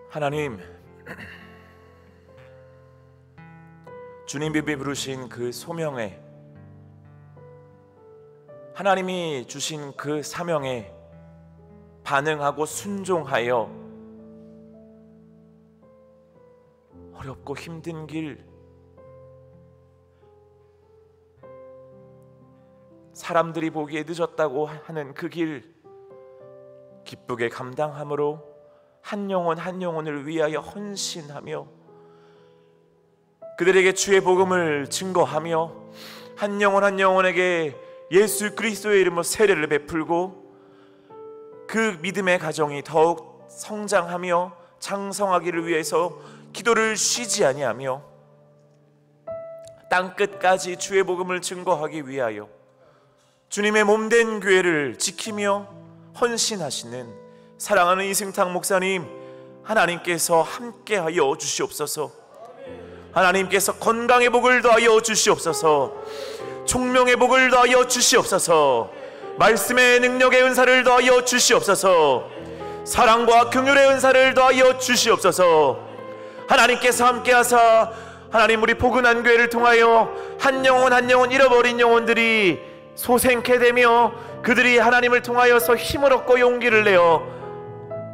하나님, 주님이 부르신 그 소명에 하나님이 주신 그 사명에 반응하고 순종하여 어렵고 힘든 길, 사람들이 보기에 늦었다고 하는 그 길 기쁘게 감당함으로 한 영혼 한 영혼을 위하여 헌신하며 그들에게 주의 복음을 증거하며 한 영혼 한 영혼에게 예수 그리스도의 이름으로 세례를 베풀고 그 믿음의 가정이 더욱 성장하며 장성하기를 위해서 기도를 쉬지 아니하며 땅끝까지 주의 복음을 증거하기 위하여 주님의 몸된 교회를 지키며 헌신하시는 사랑하는 이승탁 목사님, 하나님께서 함께하여 주시옵소서. 하나님께서 건강의 복을 더하여 주시옵소서. 총명의 복을 더하여 주시옵소서. 말씀의 능력의 은사를 더하여 주시옵소서. 사랑과 긍휼의 은사를 더하여 주시옵소서. 하나님께서 함께하사 하나님 우리 포근한 교회를 통하여 한 영혼 한 영혼 잃어버린 영혼들이 소생케 되며 그들이 하나님을 통하여서 힘을 얻고 용기를 내어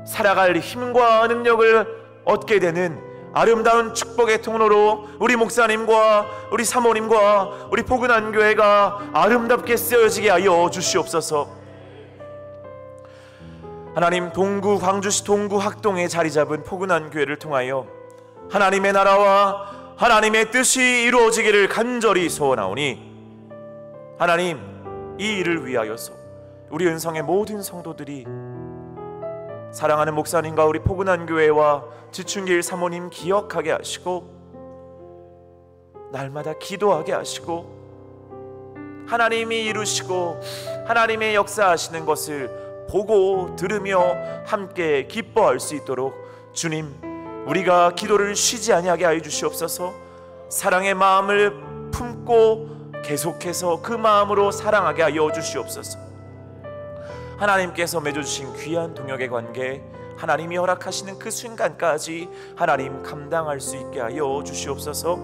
살아갈 힘과 능력을 얻게 되는 아름다운 축복의 통로로 우리 목사님과 우리 사모님과 우리 포근한 교회가 아름답게 쓰여지게 하여 주시옵소서. 하나님, 동구 광주시 동구 학동에 자리 잡은 포근한 교회를 통하여 하나님의 나라와 하나님의 뜻이 이루어지기를 간절히 소원하오니 하나님, 이 일을 위하여서 우리 은성의 모든 성도들이 사랑하는 목사님과 우리 포근한 교회와 지춘길 사모님 기억하게 하시고 날마다 기도하게 하시고 하나님이 이루시고 하나님의 역사하시는 것을 보고 들으며 함께 기뻐할 수 있도록 주님, 우리가 기도를 쉬지 아니하게 하여 주시옵소서. 사랑의 마음을 품고 계속해서 그 마음으로 사랑하게 하여 주시옵소서. 하나님께서 맺어주신 귀한 동역의 관계, 하나님이 허락하시는 그 순간까지 하나님 감당할 수 있게 하여 주시옵소서.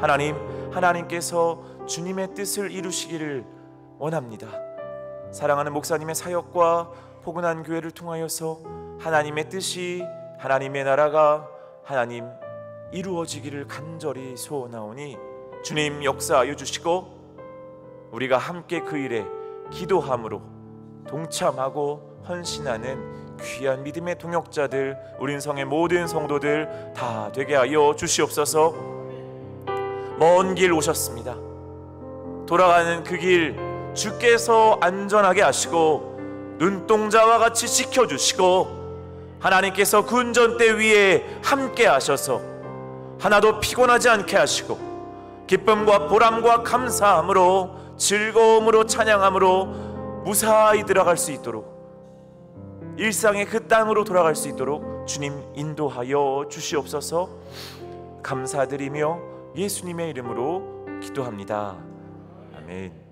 하나님, 하나님께서 주님의 뜻을 이루시기를 원합니다. 사랑하는 목사님의 사역과 포근한 교회를 통하여서 하나님의 뜻이, 하나님의 나라가 하나님 이루어지기를 간절히 소원하오니 주님 역사하여 주시고 우리가 함께 그 일에 기도함으로 동참하고 헌신하는 귀한 믿음의 동역자들, 우리 인성의 모든 성도들 다 되게 하여 주시옵소서. 먼 길 오셨습니다. 돌아가는 그 길 주께서 안전하게 하시고 눈동자와 같이 지켜주시고 하나님께서 그 운전대 위에 함께 하셔서 하나도 피곤하지 않게 하시고 기쁨과 보람과 감사함으로 즐거움으로 찬양함으로 무사히 들어갈 수 있도록 일상의 그 땅으로 돌아갈 수 있도록 주님 인도하여 주시옵소서. 감사드리며 예수님의 이름으로 기도합니다. 아멘.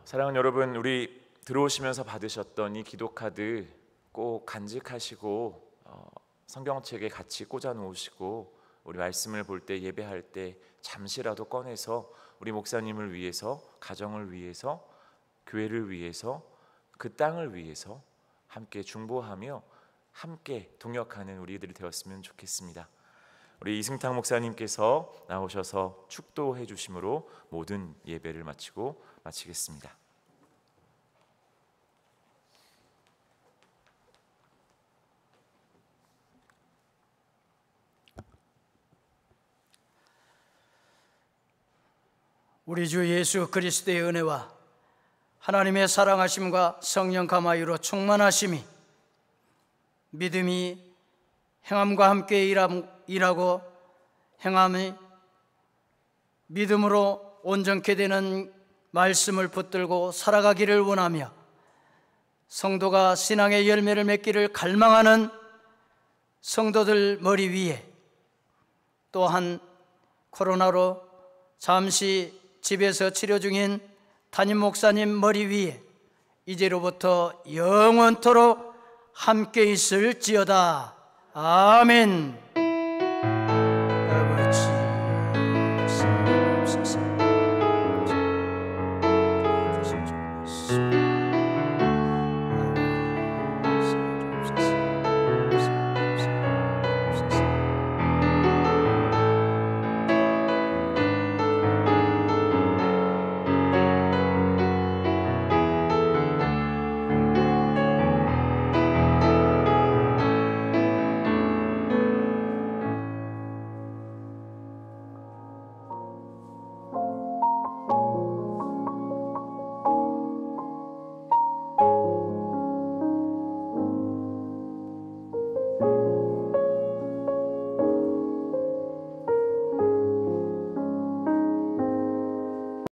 사랑하는 여러분, 우리 들어오시면서 받으셨던 이 기도카드 꼭 간직하시고 성경책에 같이 꽂아 놓으시고 우리 말씀을 볼 때, 예배할 때 잠시라도 꺼내서 우리 목사님을 위해서, 가정을 위해서, 교회를 위해서, 그 땅을 위해서 함께 중보하며 함께 동역하는 우리들이 되었으면 좋겠습니다. 우리 이승탁 목사님께서 나오셔서 축도해 주심으로 모든 예배를 마치겠습니다. 우리 주 예수 그리스도의 은혜와 하나님의 사랑하심과 성령 감화유로 충만하심이 믿음이 행함과 함께 일하고 행함이 믿음으로 온전케 되는 말씀을 붙들고 살아가기를 원하며 성도가 신앙의 열매를 맺기를 갈망하는 성도들 머리 위에, 또한 코로나로 잠시 집에서 치료 중인 담임 목사님 머리 위에 이제로부터 영원토록 함께 있을지어다. 아멘.